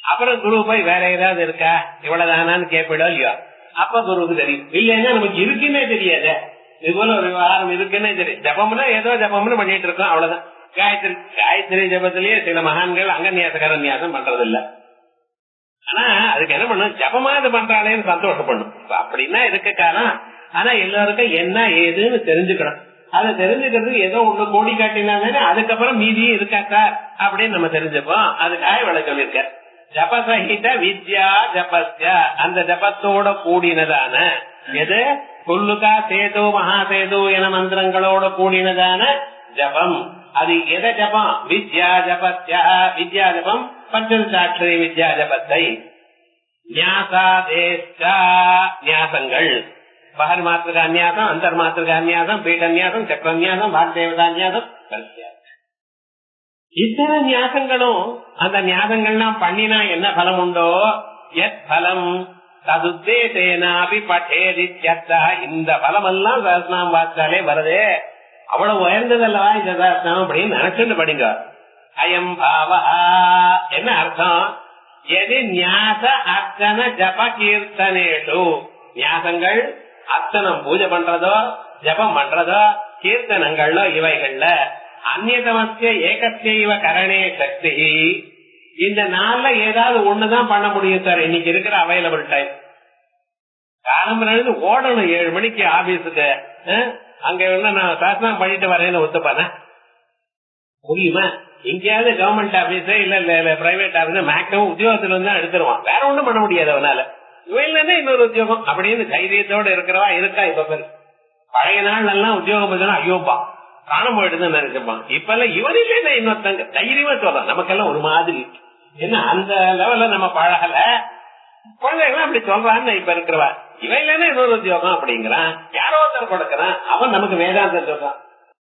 அப்புறம் குரு போய் வேற ஏதாவது இருக்கா இவ்வளவுதானான்னு கேட்பிடும் இல்லையோ, அப்ப குருவுக்கு தெரியும். இல்லைன்னா நமக்கு இருக்குன்னே தெரியாது. இது போல ஒரு விவகாரம் இருக்குன்னே தெரியும். ஜபம்னா ஏதோ ஜபம்னு பண்ணிட்டு இருக்கோம், அவ்வளவுதான். காயத்ரி ஜபத்திலேயே சில மகான்கள் அங்கன்யாசம் பண்றது இல்ல. ஆனா அதுக்கு என்ன பண்ணும், ஜபமாவது பண்றாளேன்னு சந்தோஷப்படணும். அப்படின்னா இருக்க காலம். ஆனா எல்லாருக்கும் என்ன ஏதுன்னு தெரிஞ்சுக்கணும். அதை தெரிஞ்சுக்கிறதுக்கு ஏதோ ஒண்ணு கோடி காட்டினாங்க, அதுக்கப்புறம் மீதியும் இருக்கா சார் அப்படின்னு நம்ம தெரிஞ்சுப்போம். அதுக்காக இவ்வளவு சொல்லியிருக்க. ஜபசகித வித்யா ஜபஸ்யா, அந்த ஜபத்தோட கூடினதான எது, குல்லுகா சேது மகாசேது என மந்திரங்களோட கூடினதான ஜபம். அது எதை ஜபம், வித்யா ஜபஸ்யா. வித்யா ஜபம் பஞ்சசாட்சி வித்யா ஜபத்தை. ஞாசாதேஷ்டா, ஞாசங்கள் பகர் மாத்திருக்க அந்நியாசம், அந்தர் மாத்திருக்க அந்நியாசம், பீடன்யாசம், சக்கரன்யாசம், பாக்தேவதான்யாசம். இத்தனை ஞாசங்களும் அந்த ஞாசங்கள்லாம் பண்ணினா என்ன பலம் உண்டோ, எத் பலம் ததுத்தேனாபி பட்டேதித்யர்த்தா. இந்த பலம் எல்லாம் சஹஸ்ரநாமம் வாசிச்சாலே வருதே, அவ்வளவு உயர்ந்ததல்லவா இந்த சஹஸ்ரநாமம் அப்படின்னு நினைச்சுட்டு படிங்க. அயம் பாவா என்ன அர்த்தம், எது ஞாச அர்ச்சன ஜப கீர்த்தனேஷு. ஞாசங்கள் அர்ச்சனம் பூஜை பண்றதோ ஜபம் பண்றதோ கீர்த்தனங்களோ இவைகள்ல அந்நியதமஸ்ய ஏகத்தைவ கரணே சக்தி. இந்த நாள்ல ஏதாவது ஒண்ணுதான் பண்ண முடியும் சார், இன்னைக்கு இருக்கிற அவைலபிள் டைம். காலம்பு ஓடணும் 7 மணிக்கு ஆபீஸுக்கு, அங்க நான் சாசனம் பண்ணிட்டு வரேன்னு ஒத்துப்பானே முடியுமா? எங்கேயாவது கவர்மெண்ட் ஆபீஸ் இல்ல பிரைவேட் ஆபீஸ் மேக்சிமம் உத்தியோகத்துல இருந்தா எடுத்துருவான், வேற ஒண்ணும் பண்ண முடியாது அவனால. இவன் இன்னொரு உத்தியோகம் அப்படின்னு தைரியத்தோட இருக்கிறவா இருக்கா இப்ப பேரு. பழைய நாள் எல்லாம் உத்தியோகம் பார்த்தா ஐயோப்பா காண போயிடுதுன்னு நினைச்சுப்பான். இப்ப எல்லாம் இவன் இல்ல இன்னொருத்தங்க தைரியமா சொல்றான். நமக்கெல்லாம் ஒரு மாதிரி என்ன அந்த லெவல்ல நம்ம பழகல. குழந்தைகள்லாம் அப்படி சொல்றான்னு இப்ப இருக்கிறவா. இவன் இல்லன்னா இன்னொரு உத்தியோகம் அப்படிங்கிறான், யாரோ ஒருத்தர் கொடுக்கறான். அவன் நமக்கு வேதாந்தம் சொல்றான்.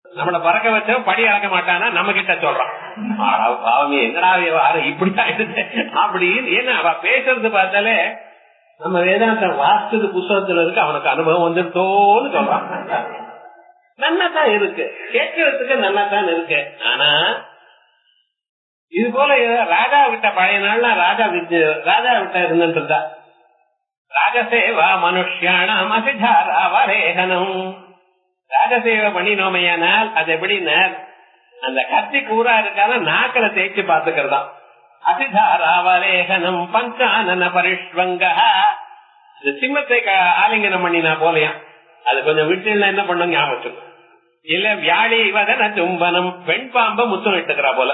நம்மள பறக்க வச்சவன் படி அளக்க மாட்டானா நம்ம கிட்ட சொல்றான், என்னடா விவகாரம் இப்படி ஆயிடுச்சு அப்படின்னு. ஏன்னா அவ பேசுறது பார்த்தாலே நம்ம வேதாந்தம் வாசிச்சது புஸ்தகத்துல இருக்கு, அவனுக்கு அனுபவம் வந்துட்டோன்னு சொல்றான். நன்னாதான் இருக்கு, கேட்கறதுக்கு நன்னாதான் இருக்கு. ஆனா இது போல ராஜா விட்ட பழைய நாள்னா ராஜா விட்ட இருந்துட்டு இருந்தா ராஜசேவா மனுஷியானாம் அசிதாராவரேகனம். ராஜசேவை பண்ணினோமையானால் அது எப்படின்னா அந்த கத்தி கூறா இருக்காத நாக்களை தேய்ச்சி பாத்துக்கிறதா. அசிதாராவரேகனம் பஞ்சானன பரிஷ்வங்க. சிம்மத்தை ஆலிங்கனம் பண்ணினா போலையாம். அது கொஞ்சம் விட்டு என்ன பண்ணும் ஞாபகம் இல்ல. வியாழி வதன தும்பனம், பெண் பாம்பை முத்தம் இட்டுக்கிறா போல.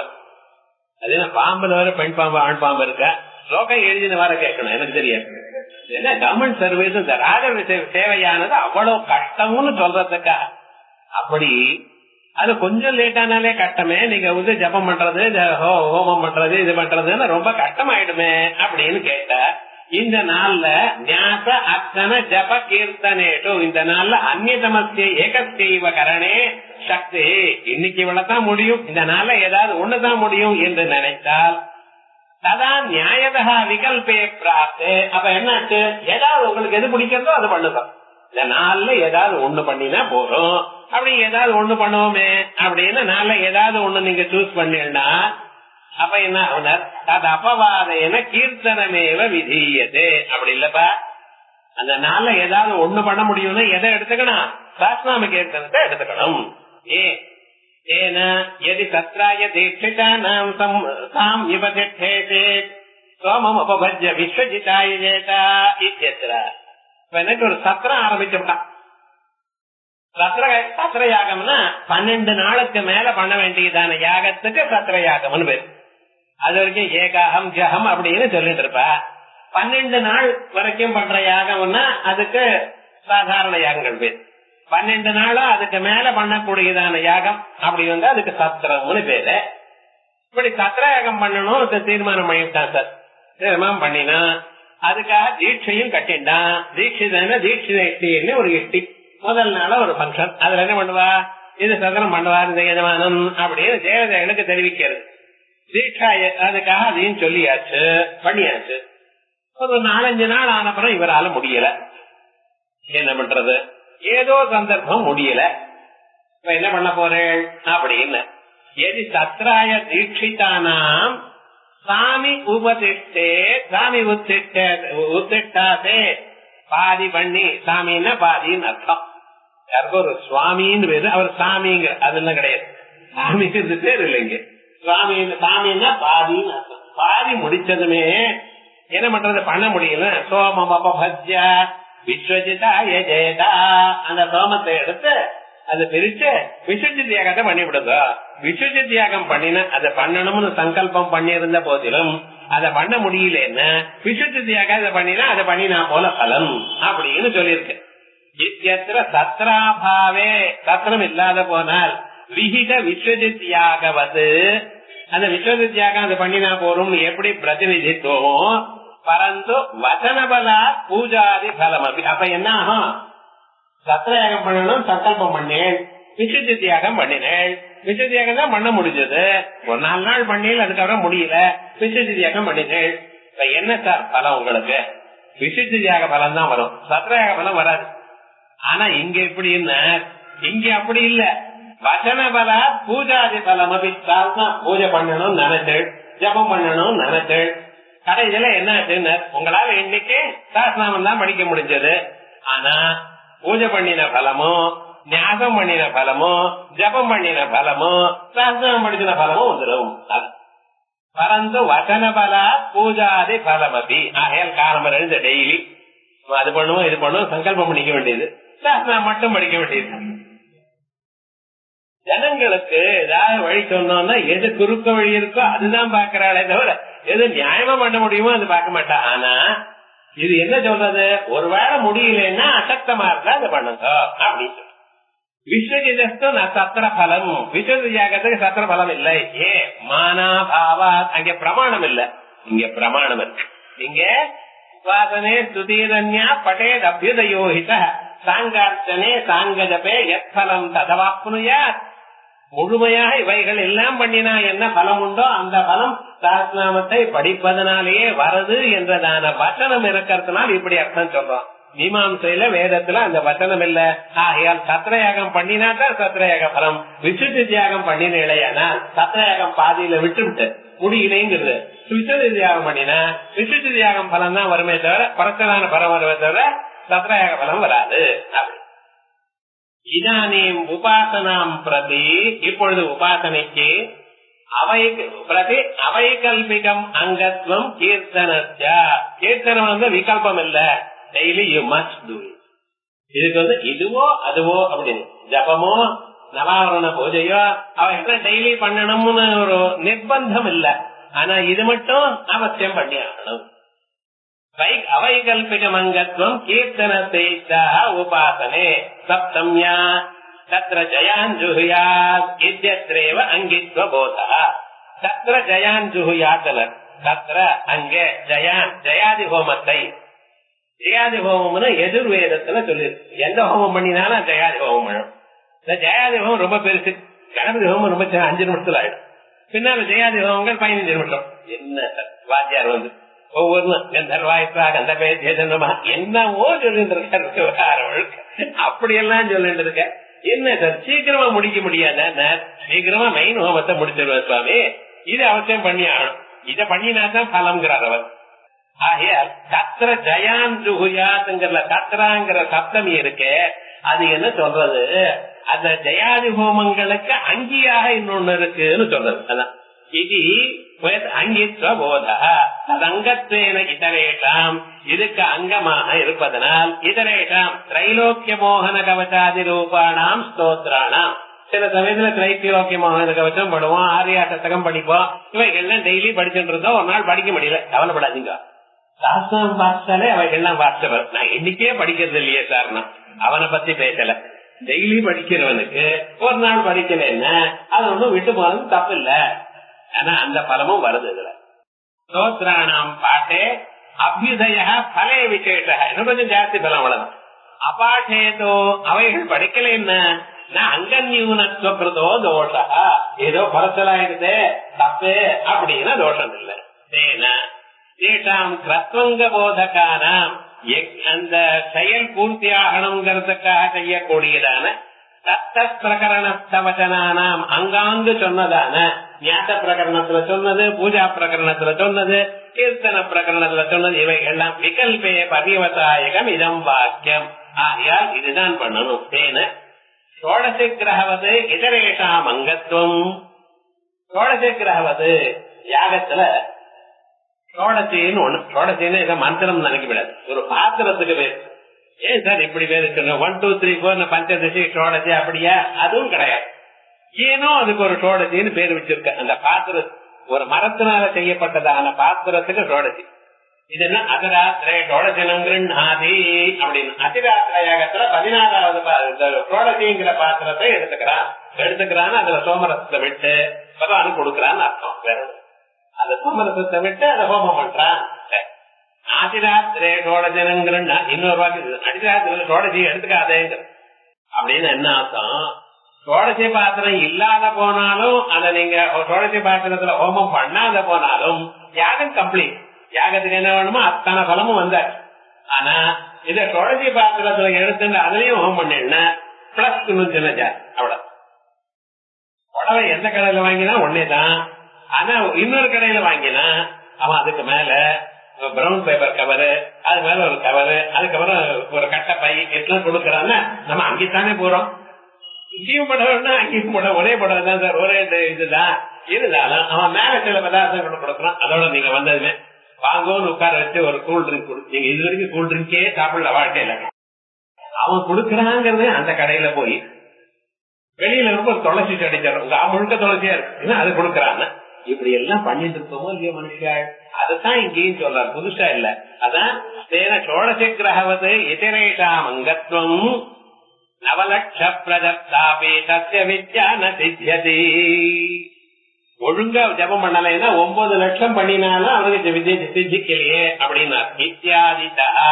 அது என்ன பாம்புல வர பெண் பாம்பு ஆண் பாம்பு இருக்க லோகம் எழுதின வர கேட்கணும். எனக்கு தெரியாது. என்ன கவர்மெண்ட் சர்வீஸ் இந்த ராஜ சேவையானது அவ்வளவு கஷ்டம்னு சொல்றதுக்கா? அப்படி அது கொஞ்சம் லேட் ஆனாலே கஷ்டமே. நீங்க வந்து ஜபம் பண்றது, ஹோமம் பண்றது, இது பண்றதுன்னு ரொம்ப கஷ்டமாயிடுமே அப்படின்னு கேட்ட இந்த நாள்ல ஞாச அர்ச்சன ஜப கீர்த்தனேஷு, இந்த நாள்ல அந்நியதமஸ்ய ஏகஸ்தெய்வ கரணே சக்தி. இன்னைக்கு இவ்வளவுதான் முடியும், இந்த நாள்ல ஏதாவது ஒண்ணுதான் முடியும் என்று நினைத்தால் ததா நியாயதா விகல்பே பிராப்தே. அப்ப என்னாச்சு? ஏதாவது உங்களுக்கு எது பிடிக்கிறதோ அது பண்ணுங்க. இந்த நாள்ல ஏதாவது ஒண்ணு பண்ணினா போறோம். அப்படி ஏதாவது ஒண்ணு பண்ணுவோமே அப்படின்னு நாள்ல ஏதாவது ஒண்ணு நீங்க சூஸ் பண்ணீங்கன்னா அப்ப என்ன ஆகுனார்? அது அப்பவாதையின கீர்த்தனமேவ விதீயதே. அப்படி இல்லப்பா, அந்த நாள்ல ஏதாவது ஒண்ணு பண்ண முடியும்னா எதை எடுத்துக்கணும்? சாஸ்நாம கீர்த்தனத்தை எடுத்துக்கணும். ஏன யதி சத்ராய தீட்சிதானாம் சாம் யுபதிஷ்டேதே சோமம் உபபஜ்ய விஸ்வஜிதாய ஜேதா இத்யத்ர. இப்ப எனக்கு ஒரு சத்திரம் ஆரம்பிச்சுட்டான். சத்திர யாகம்னா 12 நாளுக்கு மேல பண்ண வேண்டியதான யாகத்துக்கு சத்திர யாகம்னு பேரு. அது வரைக்கும் ஏகாகம் ஜகம் அப்படின்னு சொல்லிட்டு இருப்பா. 12 நாள் வரைக்கும் பண்ற யாகம்னா அதுக்கு சாதாரண யாகங்கள் பேரு. 12 நாளா அதுக்கு மேல பண்ணக்கூடியதான யாகம் அப்படி வந்து அதுக்கு சத்திரம்னு பேரு. இப்படி சத்திர யாகம் பண்ணணும் தீர்மானம் பண்ணிட்டான் சார். தீர்மானம் பண்ணினா அதுக்காக தீட்சையும் கட்டிண்டான். தீட்சிதான தீட்சிதன்னு ஒரு எட்டி முதல் நாள ஒரு பங்கன். அதுல என்ன பண்ணுவா? இது சதனம் பண்ணுவார் இந்த யஜமானம் அப்படின்னு தேவதைகளுக்கு தெரிவிக்கிறது. தீட்சா அதுக்காக அதையும் சொல்லியாச்சு, பண்ணியாச்சு. ஒரு 4-5 நாள் ஆனப்புறம் இவரால முடியல. என்ன பண்றது? ஏதோ சந்தர்ப்பம் முடியல. இப்ப என்ன பண்ண போறேன் அப்படின்னு எதி சத்ராய தீட்சிதானாம் சாமி உபதிஷ்டே சாமி உத்திஷ்டாதே. பாதி பண்ணி, சாமின்னா பாதின்னு அர்த்தம். யாருக்கும் ஒரு சுவாமின்னு பேரு, அவர் சாமிங்கிற அதெல்லாம் கிடையாது. சாமிக்கு பேர் இல்லைங்க. சாமின்னா பாதின்னு அர்த்தம். பாதி முடிச்சதுமே என்ன பண்றது? பண்ண முடியல. சோமம் அபபஜ்ய விஸ்வஜிதாய ஜேதா. அந்த சோமத்தை எடுத்து அதை பிரிச்சு விஸ்வஜி தியாகத்தை பண்ணிவிடுங்க. விஸ்வஜி தியாகம் பண்ணின அதை பண்ணணும்னு சங்கல்பம் பண்ணியிருந்த போதிலும் அதை பண்ண முடியலன்னா விஸ்வஜி தியாகம் அதை பண்ணினா அதை பண்ணினா போல பலம் அப்படின்னு சொல்லியிருக்கு. சத்ராபாவே, சத்திரம் இல்லாத போனால் விஹித விஸ்வஜித் யாகவது, அந்த விஸ்வஜித் யாகம் அது பண்ணினா போறோம் எப்படி பிரதிநிதித்துவம். பரந்து வசனபலா பூஜாதி பலம். அப்ப என்ன ஆகும்? சத்திரயாகம் பண்ணணும் சங்கல்பம் பண்ணேன், விஸ்வஜித் யாகம் பண்ணினேன். விஸ்வஜித் யாகம் தான் பண்ண முடிஞ்சது. ஒரு 4 நாள் பண்ணேன், அதுக்கப்புறம் முடியல. விஸ்வஜித் யாகம் பண்ணினேன். இப்ப என்ன சார் பலம் உங்களுக்கு? விஸ்வஜித் யாக பலம் தான் வரும், சத்திரயாக பலம் வராது. ஆனா இங்க எப்படின்னா இங்க அப்படி இல்ல. வசன பல பூஜாதி பலம் தான். பூஜை பண்ணணும் நினைச்சேள், ஜபம் பண்ணணும் நினைச்சேள். கடைசியில என்ன ஆச்சுன்னு உங்களால இன்னைக்கு சாஸ்நாமம் தான் படிக்க முடிஞ்சது. ஆனா பூஜை பண்ணின பலமோ, ஞாபகம் பண்ணின பலமோ, ஜபம் பண்ணின பலமோ, சாஸ்நாமம் படிச்சின பலமோ வந்துடும். பரந்து வசன பல பூஜாதி பலமபி. ஆகையால் காலம்பரம் எழுந்த டெய்லி அது பண்ணுவோம் இது பண்ணுவோம் சங்கல்பம் பண்ணிக்க வேண்டியது, சாஸ்நாமம் மட்டும் படிக்க வேண்டியது. ஜனங்களுக்கு ஏதாவது வழி சொன்னோம்னா எது குறுக்க வழி இருக்கோ அதுதான் பாக்குறாளே தவிர எது நியாயமா பண்ண முடியுமோ அது பார்க்க மாட்டா. ஆனா இது என்ன சொல்றது? ஒருவேளை முடியலன்னா அசக்தமா இருந்தா அதை பண்ணுங்க அப்படின்னு சொல்லு. விஸ்வஜிதஸ்து சத்திர பலம். விஸ்வஜித் யாகத்துக்கு சத்திர பலம் இல்லை. ஏ மானாபாவா, அங்க பிரமாணம் இல்ல, இங்க பிரமாணம் இருக்கு. இங்க உபாசனே ஸ்துதிரன்யா பட்டேத் அபியுதயோஹித சாங்கார்ச்சனே சாங்கஜபே எத் பலம் ததவாப்னுயாத். முழுமையாக இவைகள் எல்லாம் பண்ணினா என்ன பலம் உண்டோ அந்த பலம் சாஸ்நாமத்தை படிப்பதனாலேயே வருது என்றதான வசனம் இருக்கிறதுனால இப்படி அர்த்தம் சொல்றோம். மீமாம்சையில வேதத்துல அந்த வசனம் இல்ல. ஆகையால் சத்திரயாகம் பண்ணினாதான் சத்திரயாக பலம். விசுத்தி தியாகம் பண்ணின இல்லையானா சத்திரயாகம் பாதியில விட்டு முடியலைங்கிறது. விசுத்தி தியாகம் பண்ணினா விசுத்தி தியாகம் பலம் தான் வருமே தவிர பரத்தலான பலம் வருமே தவிர சத்திரயாக பலம் வராது. இதானீம் உபாசனாம் பிரதி, இப்பொழுது உபாசனைக்கு அவைகல்பிகம் அங்கத்துவம் கீர்த்தனஸ்ய. கீர்த்தனம் விகல்பம் இல்ல, daily you must do it. இதுக்கு இதுவோ அதுவோ அப்படின்னு ஜபமோ நவாவரண பூஜையோ அவைகளை டெய்லி பண்ணணும்னு ஒரு நிர்பந்தம் இல்ல. ஆனா இது மட்டும் அவசியம் பண்ணி ஆகணும். அவைகல்பிகம் அங்கத்துவம் கீர்த்தனத்தை உபாசனே சப்தம்யா தத்ர ஜயான் ஜுஹுயாத் இத்யத்ரேவ அங்கித்வ போதா. தத்ர ஜயான் ஜுஹுயாத்ல தத்ர அங்கே ஜயான் ஜயாதி ஹோமத்தை, ஜயாதி ஹோமம்னு எதிர்வேதத்துல சொல்லிருக்கு. எந்த ஹோமம் பண்ணினாலும் ஜயாதி ஹோமம் பண்ணும். இந்த ஜயாதி ஹோமம் ரொம்ப பெருசு. கணபதி ஹோமம் ரொம்ப 5 நிமிஷத்துல ஆயிடும். பின்னால ஜயாதி ஹோமங்கள் 15 நிமிஷம். என்ன வாத்தியார் ஒவ்வொரு கந்தர்வாய்ப்பா கந்தபேஜமா என்னவோ சொல்லிட்டு இருக்காரு. அப்படியெல்லாம் சொல்லிட்டு இருக்க. என்ன சார் சீக்கிரமா முடிக்க முடியாத? சீக்கிரமா மெயின் ஹோமத்தை முடிச்சிருவார் சுவாமி. இது அவசியம் பண்ணி ஆகணும். இத பண்ணினாதான் பலம்ங்கிறார் அவர். ஆகையால் தத்ர ஜயான் ஜுஹுயாத்ங்கிற தத்ராங்கிற சப்தமி இருக்கு. அது என்ன சொல்றது? அந்த ஜயாதி ஹோமங்களுக்கு அங்கியாக இன்னொன்னு இருக்குன்னு சொல்றது. அதான் இது அங்கித்வ போதா. அங்கத்வேன இதரேஷாம், இதுக்கு அங்கமாக இருப்பதனால் இதரேஷாம் திரைலோக்கிய மோகன கவச்சாதி ரூபானாம் ஸ்தோத்ரானாம். சில சமயத்துல திரைலோக்கிய மோகன கவச்சம் படுவோம், ஆரியாட்டத்தகம் படிப்போம். இவைகள்லாம் டெய்லி படிச்சுட்டு இருந்தோம். ஒரு நாள் படிக்க முடியல, கவலைப்படாதீங்க. சாஸ்திரம் பார்த்தாலே அவைகள்லாம் வாட்சவர். நான் இன்னைக்கே படிக்கிறது இல்லையே சார், நான் அவனை பத்தி பேசல. டெய்லி படிக்கிறவனுக்கு ஒரு நாள் படிக்கலன்னா அது ஒண்ணும் விட்டு போனது தப்பு இல்ல. ஆனா அந்த பலமும் வருது இதுல. ஸ்தோத்ராணாம் பாட்டே அபியுதய பலே விசேஷ, இன்னும் கொஞ்சம் ஜாஸ்தி பலம் வளரும். அபாட்டேதோ அவைகள் படிக்கல என்ன அங்கன்யூனத்துவ தோஷா, ஏதோ பரசலாயிடுது தப்பு அப்படின்னா தோஷம் இல்லை. கிரத்வங்க போதகானாம் அந்த செயல் பூர்த்தி ஆகணுங்கிறதுக்காக செய்யக்கூடியதான தத்த பிரகரணத்தவச்சனானாம் அங்காங்கு சொன்னதான ஞான பிரகரணத்துல சொன்னது, பூஜா பிரகரணத்துல சொன்னது, கீர்த்தன பிரகரணத்துல சொன்னது, இவைகள்லாம் விகல்பே பரிவசாயகம் இதம் வாக்கியம். ஆகையால் இதுதான் பண்ணணும். தேன ஷோடசி கிரகவது இதரேஷாம் அங்கத்துவம். ஷோடசி கிரகவது யாகத்துல ஷோடசின்னு ஒண்ணு. ஷோடசின்னு இதை மந்திரம் நினைக்கப்படாது, ஒரு பாத்திரத்துக்கு பேர். ஏன் சார் இப்படி பேர் இருக்கு? 1 2 3 4 பஞ்சதசி ஷோடசி அப்படியா? அதுவும் கிடையாது. ஏனோ அதுக்கு ஒரு ஷோடசின்னு பேர் வச்சிருக்க. அந்த பாத்திர ஒரு மரத்தினால செய்யப்பட்டதான பாத்திரத்துக்கு ஷோடசி. இது என்ன அதிராத்திரே ஷோடசினங்கிருநாதி அப்படின்னு. அதிராத்திர யாகத்துல 16வது ஷோடசிங்கிற பாத்திரத்தை எடுத்துக்கிறான்னு அதுல சோமரசத்தை விட்டு பகவானு கொடுக்கறான்னு அர்த்தம். வேற அந்த சோமரசத்தை விட்டு அதை ஹோமம் பண்றான். அதிராத்திரே ஷோடசினங்கிற இன்னொரு வாக்கு அதிராத்திர ஷோடசி எடுத்துக்காதேங்க அப்படின்னு என்ன அர்த்தம்? ஷோடசி பாத்திரம் இல்லாத போனாலும் அதை நீங்க ஷோடசி பாத்திரத்துல ஹோமம் பண்ணாத போனாலும் யாகம் கம்ப்ளீட். யாகத்துக்கு என்ன வேணுமோ அத்தனை பலமும் வந்தாச்சு. ஆனா இத ஷோடசி பாத்திரத்துல எடுத்துட்டு அதுலயும் ஹோமம் பண்ணினா பிளஸ் சின்ன ஜாஸ்தி. அவ்வளவு புடவை எந்த கடையில வாங்கினா ஒன்னேதான். ஆனா இன்னொரு கடையில வாங்கினா அவன் அதுக்கு மேல பிரவுன் பேப்பர் கவரு, அது மேல ஒரு கவரு, அதுக்கப்புறம் ஒரு கட்டை பை எல்லாம் கொடுக்கறான்னா நம்ம அங்கேத்தானே போறோம். இங்கேயும் படம்னா அங்கேயும் படம் ஒரே படம் தான் சார், ஒரே இதுதான். இருந்தாலும் அவன் மேல சில பதார்த்தங்கள் கொடுக்கறான். அதோட நீங்க வந்ததுமே வாங்கன்னு உட்கார வச்சு ஒரு கூல் ட்ரிங்க் கொடு. நீங்க இது வரைக்கும் கூல் ட்ரிங்கே சாப்பிடல வாழ்க்கையில. அவன் கொடுக்கறாங்கிறது அந்த கடையில போய் வெளியில ரொம்ப துளசி அடிச்சாரு, உங்க முழுக்க துளசியா இருக்கு அது கொடுக்கறான்னு. இப்படி எல்லாம் பண்ணிட்டு இருக்கோமோ இல்லையோ மனுஷா. அதுதான் இங்கேயும் சொல்றாரு, புதுசா இல்ல. அதான் சோழசி கிரகவது இதரேஷாம் அங்கத்துவம் நவலட்ச பிரஜப்தாபி சத்ய வித்யா ந சித்தியதி. ஒழுங்கா ஜபம் பண்ணலைன்னா 9 லட்சம் பண்ணினாலும் அவனுக்கு வித்யை சித்திக்கலையே அப்படின்னா. இத்தியாதிதா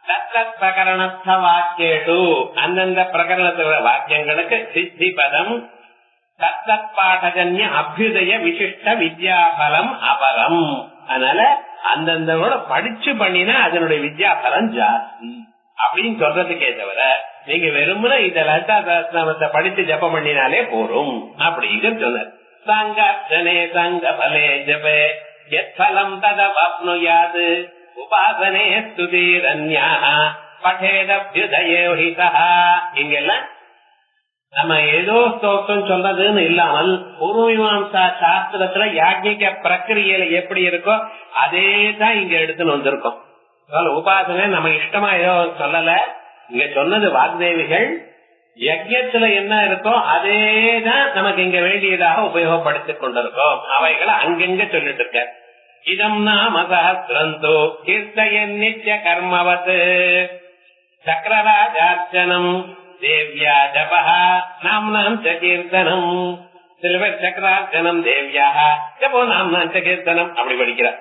தத் பிரகரணஸ்த வாக்கியேஷு அந்தந்த பிரகரணத்தோட வாக்கியங்களுக்கு சித்தி பதம் தத் பாடஜன்ய அபியுதய விசிஷ்ட வித்யாபலம் அபரம். அதனால அந்தந்தோட படிச்சு பண்ணினா அதனுடைய வித்யாபலம் ஜாஸ்தி. அப்படின்னு சொல்றதுக்கே தவிர நீங்க வெறுமனே இத லலிதா சஹஸ்ரநாமத்தை படித்து ஜபம் பண்ணினாலே போரும் அப்படின்னு சொன்னார். சங்கர்ஷனே சங்க பலே ஜபே யத்ஃபலம் ததவாப்னுயாத் உபாசனே ஸ்துதிரன்யா படேதப்யுதயோஹிதா. இங்கெல்லாம் நம்ம ஏதோ ஸ்தோத்திரம் சொல்றதுன்னு இல்லாமல் பூர்வமீமாம்சா சாஸ்திரத்துல யாக்ஞிக பிரக்கிரியில எப்படி இருக்கோ அதே தான் இங்க எடுத்துன்னு வந்திருக்கோம். உபாசனை நம்ம இஷ்டமா ஏதோ சொல்லல, இங்க சொன்னது வாக்தேவிகள் யஜ்யத்துல என்ன இருக்கோ அதேதான் நமக்கு இங்க வேண்டியதாக உபயோகப்படுத்திக் கொண்டிருக்கோம். அவைகளை அங்கங்க சொல்லிட்டு இருக்க. இதம் நாம சஹஸ்ரந்தோ கீர்த்தயன் நித்ய கர்மவத் சக்கரராஜார்ச்சனம் தேவ்யா ஜபஹா நாம்னாம் ச கீர்த்தனம். சில பேர் சக்கரார்ச்சனம் தேவ்யா ஜபோ நாம்னாம் ச கீர்த்தனம் அப்படி படிக்கிறார்.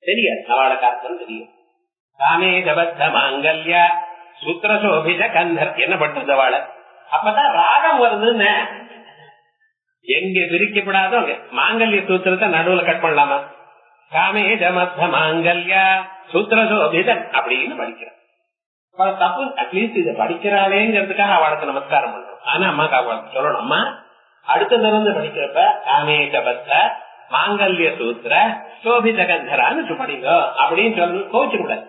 தெரியாது, அவளுக்கு அர்த்தம் தெரியும். காமே ஜபத்த மாங்கல்யா சூத்திரசோபித கந்தர் என்ன பண்றது அவள? அப்பதான் ராகம் வருதுன்னு எங்க பிரிக்கப்படாதோ மாங்கல்ய சூத்திரத்தை நடுவுல கட் பண்ணலாமா? காமே ஜமத்த மாங்கல்யா சூத்திரசோபிதன் அப்படின்னு படிக்கிறான். தப்பு அட்லீஸ்ட் இதை படிக்கிறாளேங்கிறதுக்காக அவளுக்கு நமஸ்காரம் பண்றோம். ஆனா அம்மாக்கு அவளுக்கு சொல்லணும், அம்மா அடுத்த திறந்து படிக்கிறப்ப காமே ஜபத்த மாங்கல்ய சூத்திர சோபித கந்தரான்னு படிங்க அப்படின்னு சொல்லி கோச்சு கூடாது.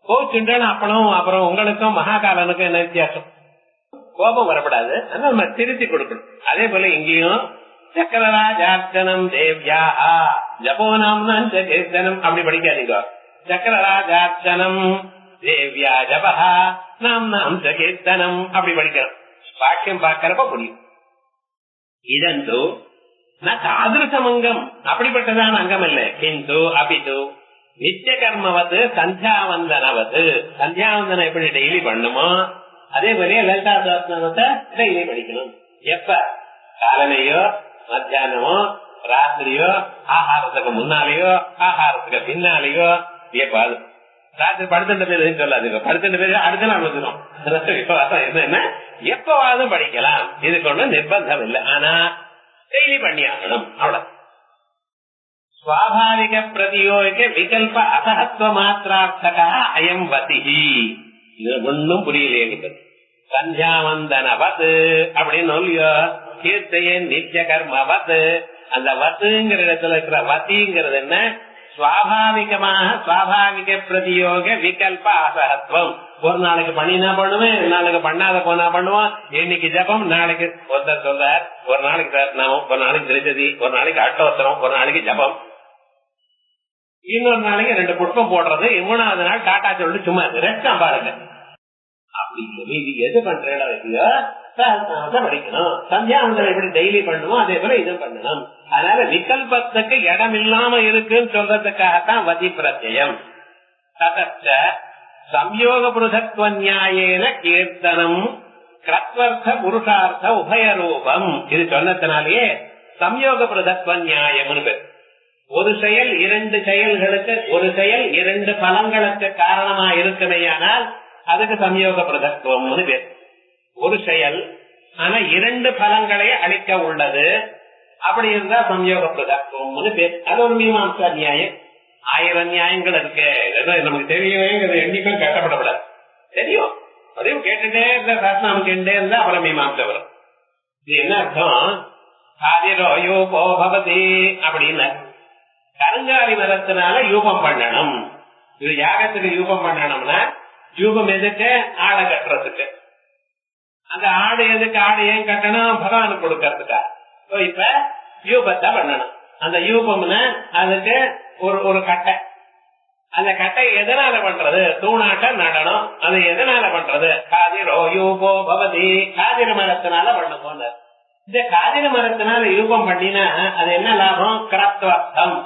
கோச்சுட்டேன்னு அப்புறம் உங்களுக்கும் மகாகாலனுக்கும் என்ன வித்தியாசம்? கோபம் வரப்படாது, அதனால நம்ம திருத்தி கொடுக்கணும். அதே போல இங்கேயும் சக்கரராஜார்ச்சனம் தேவ்யா ஜபோ நாம்னாம் ச கீர்த்தனம் அப்படி படிக்காதீங்க. சக்கரராஜார்ச்சனம் தேவ்யா ஜபஹா நாம்னாம் ச கீர்த்தனம் அப்படி படிக்கணும். வாக்கியம் பார்க்கிறப்ப புரியும். இதந்தோ தாதிருஷமங்கம் அப்படிப்பட்டதான அங்கம் இல்ல. கிந்து அபிது நித்திய கர்மவது சந்தியாவந்தனவது. சந்தியாவந்தனம் எப்படி டெய்லி பண்ணுமோ அதே போல லலிதா சஹஸ்ரநாமத்தை டெய்லி படிக்கணும். எப்ப? காலையிலயோ மத்தியானமோ ராத்திரியோ ஆகாரத்துக்கு முன்னாலேயோ ஆகாரத்துக்கு பின்னாலேயோ. எப்பாது ராத்திரி படுத்துட்டு சொல்லாதீங்க, படுத்துட்டு பேரு அடுத்த நாள் வந்துடும். என்ன எப்பவாதும் படிக்கலாம், இதுக்கு ஒன்றும் நிர்பந்தம் இல்லை. ஆனா டெய்லி பண்ணி ஆகணும், அவ்வளவு. ஸ்வாபாவிக பிரதியோக விகல்ப அசகத்துவ மாத்திரார்த்தகா அயம் வதிஹி. இது ஒன்னும் புரியலையே. சந்தியாவந்தனவது அப்படின்னு சொல்லியோ கீர்த்தையன் நித்திய கர்மவது. அந்த வத்துங்கிற இடத்துல இருக்கிற வத்திங்கிறது என்ன? சுவாபாவிகமாக சுவாபாவிக பிரதியோக விகல்ப அசகத்துவம். ஒரு நாளைக்கு பண்ணினா பண்ணுவேன், ஒரு நாளைக்கு பண்ணாத போனா பண்ணுவோம். இன்னைக்கு ஜபம், நாளைக்கு ஒருத்தர் சொல்றார், ஒரு நாளைக்கு சஹஸ்ரநாமம், ஒரு நாளைக்கு திருச்சதி, ஒரு நாளைக்கு அட்டோத்தரம், ஒரு நாளைக்கு ஜபம், இன்னொரு நாளைக்கு 2 புஷ்பம் போடுறது, 3வது நாள் டாட்டா சொல்லிட்டு சும்மா ரெஸ்ட் பாருங்க. அப்படி இது எது பண்றீங்களோ சஹஸ்ரநாமத்தை படிக்கணும். சந்தியாவந்தனம் எப்படி டெய்லி பண்ணுவோம் அதே போல இதுவும் பண்ணணும். அதனால விகல்பத்துக்கு இடம் இல்லாம இருக்குன்னு சொல்றதுக்காகத்தான் வதி பிரத்யம். ததச்ச சம்யோக புருஷத்துவ நியாயேன கீர்த்தனம் கிரத்வர்த்த புருஷார்த்த உபயரூபம். இது சொன்னதுனாலேயே சம்யோக புருஷத்துவ நியாயம்னு பேர். ஒரு செயல் 2 செயல்களுக்கு, ஒரு செயல் 2 பலங்களுக்கு காரணமா இருக்குமையானால் அதுக்கு சம்யோக பிரதத்துவம்னு பேர். ஒரு செயல் ஆனா 2 பலங்களை அளிக்க உள்ளது, அப்படி இருந்தா சம்யோக பிரதத்துவம்னு பேர். அது ஒரு மீமாம்சா நியாயம். 1000 நியாயங்கள் இருக்கு, நமக்கு தெரியவே எண்ணிக்கும் கட்டப்படப்படாது. தெரியும், அதையும் கேட்டுட்டே இருந்தா சஹஸ்ரநாமம் கேட்டுட்டே இருந்தா அப்புறம் மீமாம்சா வரும். இது என்ன அர்த்தம்? காதிரோயோ போபவதி அப்படின்னு கருங்காலி மரத்தினால யூபம் பண்ணணும். இது யாகத்துக்கு யூபம் பண்ணணும்னா யூபம் எதுக்கு? ஆடை கட்டுறதுக்கு. அந்த ஆடு எதுக்கு? ஆடு ஏன் கட்டணும்? பகவானுக்கு கொடுக்கறதுக்கா. இப்ப யூபத்தை பண்ணணும். அந்த யூபம்னா அதுக்கு ஒரு கட்டை. அந்த கட்டை எதனால பண்றது? தூணாட்ட நடனம். அது எதனால பண்றது? காதிரோ யூபோ பவதி, காதிர மரத்தினால பண்ண போன. இந்த காதிர மரத்தினால யூபம் பண்ணினா அது என்ன லாபம்? கிரத்வர்த்தம்.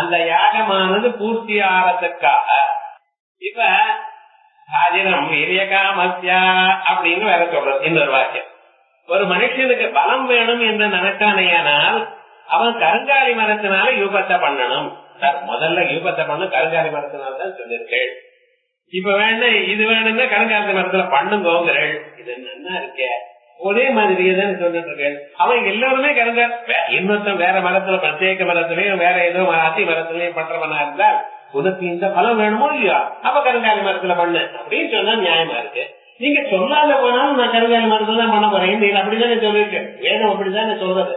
அந்த யாகமானது பூர்த்தி ஆறதுக்காக. இப்ப காதிரம் வீரியகாமஸ்யா அப்படின்னு வேற சொல்றது இன்னொரு வாக்கியம். ஒரு மனுஷனுக்கு பலம் வேணும் என்று நினைச்சானையானால் அவன் கருங்காலி மரத்தினால யூபத்தை பண்ணணும். முதல்ல யூபத்தை பண்ண கருங்காலி மரத்தினால தான் சொல்லிருக்கேள். இப்ப வேணும் இது வேணும்னா கருங்காலி மரத்துல பண்ணுங்கோங்கிறேள். இது என்ன இருக்க ஒரே மாதிரி தான் சொல்லிட்டு இருக்கேன். அவன் எல்லாருமே கருங்காலி, இன்னொருத்தன் வேற மரத்துல பிரத்யேக மரத்திலையும் வேற ஏதோ அத்தி மரத்திலையும் பண்றவனா இருந்தால் உனக்கு இந்த பலம் வேணுமோ இல்லையா, அப்ப கருங்காலி மரத்துல பண்ணு அப்படின்னு சொன்னா நியாயமா இருக்கு. நீங்க சொல்லாத போனாலும் நான் கருங்காலி மரத்துல தான் பண்ண போறேன், நீங்க அப்படித்தானே சொல்லிருக்கேன், வேதம் அப்படித்தானே சொல்றது.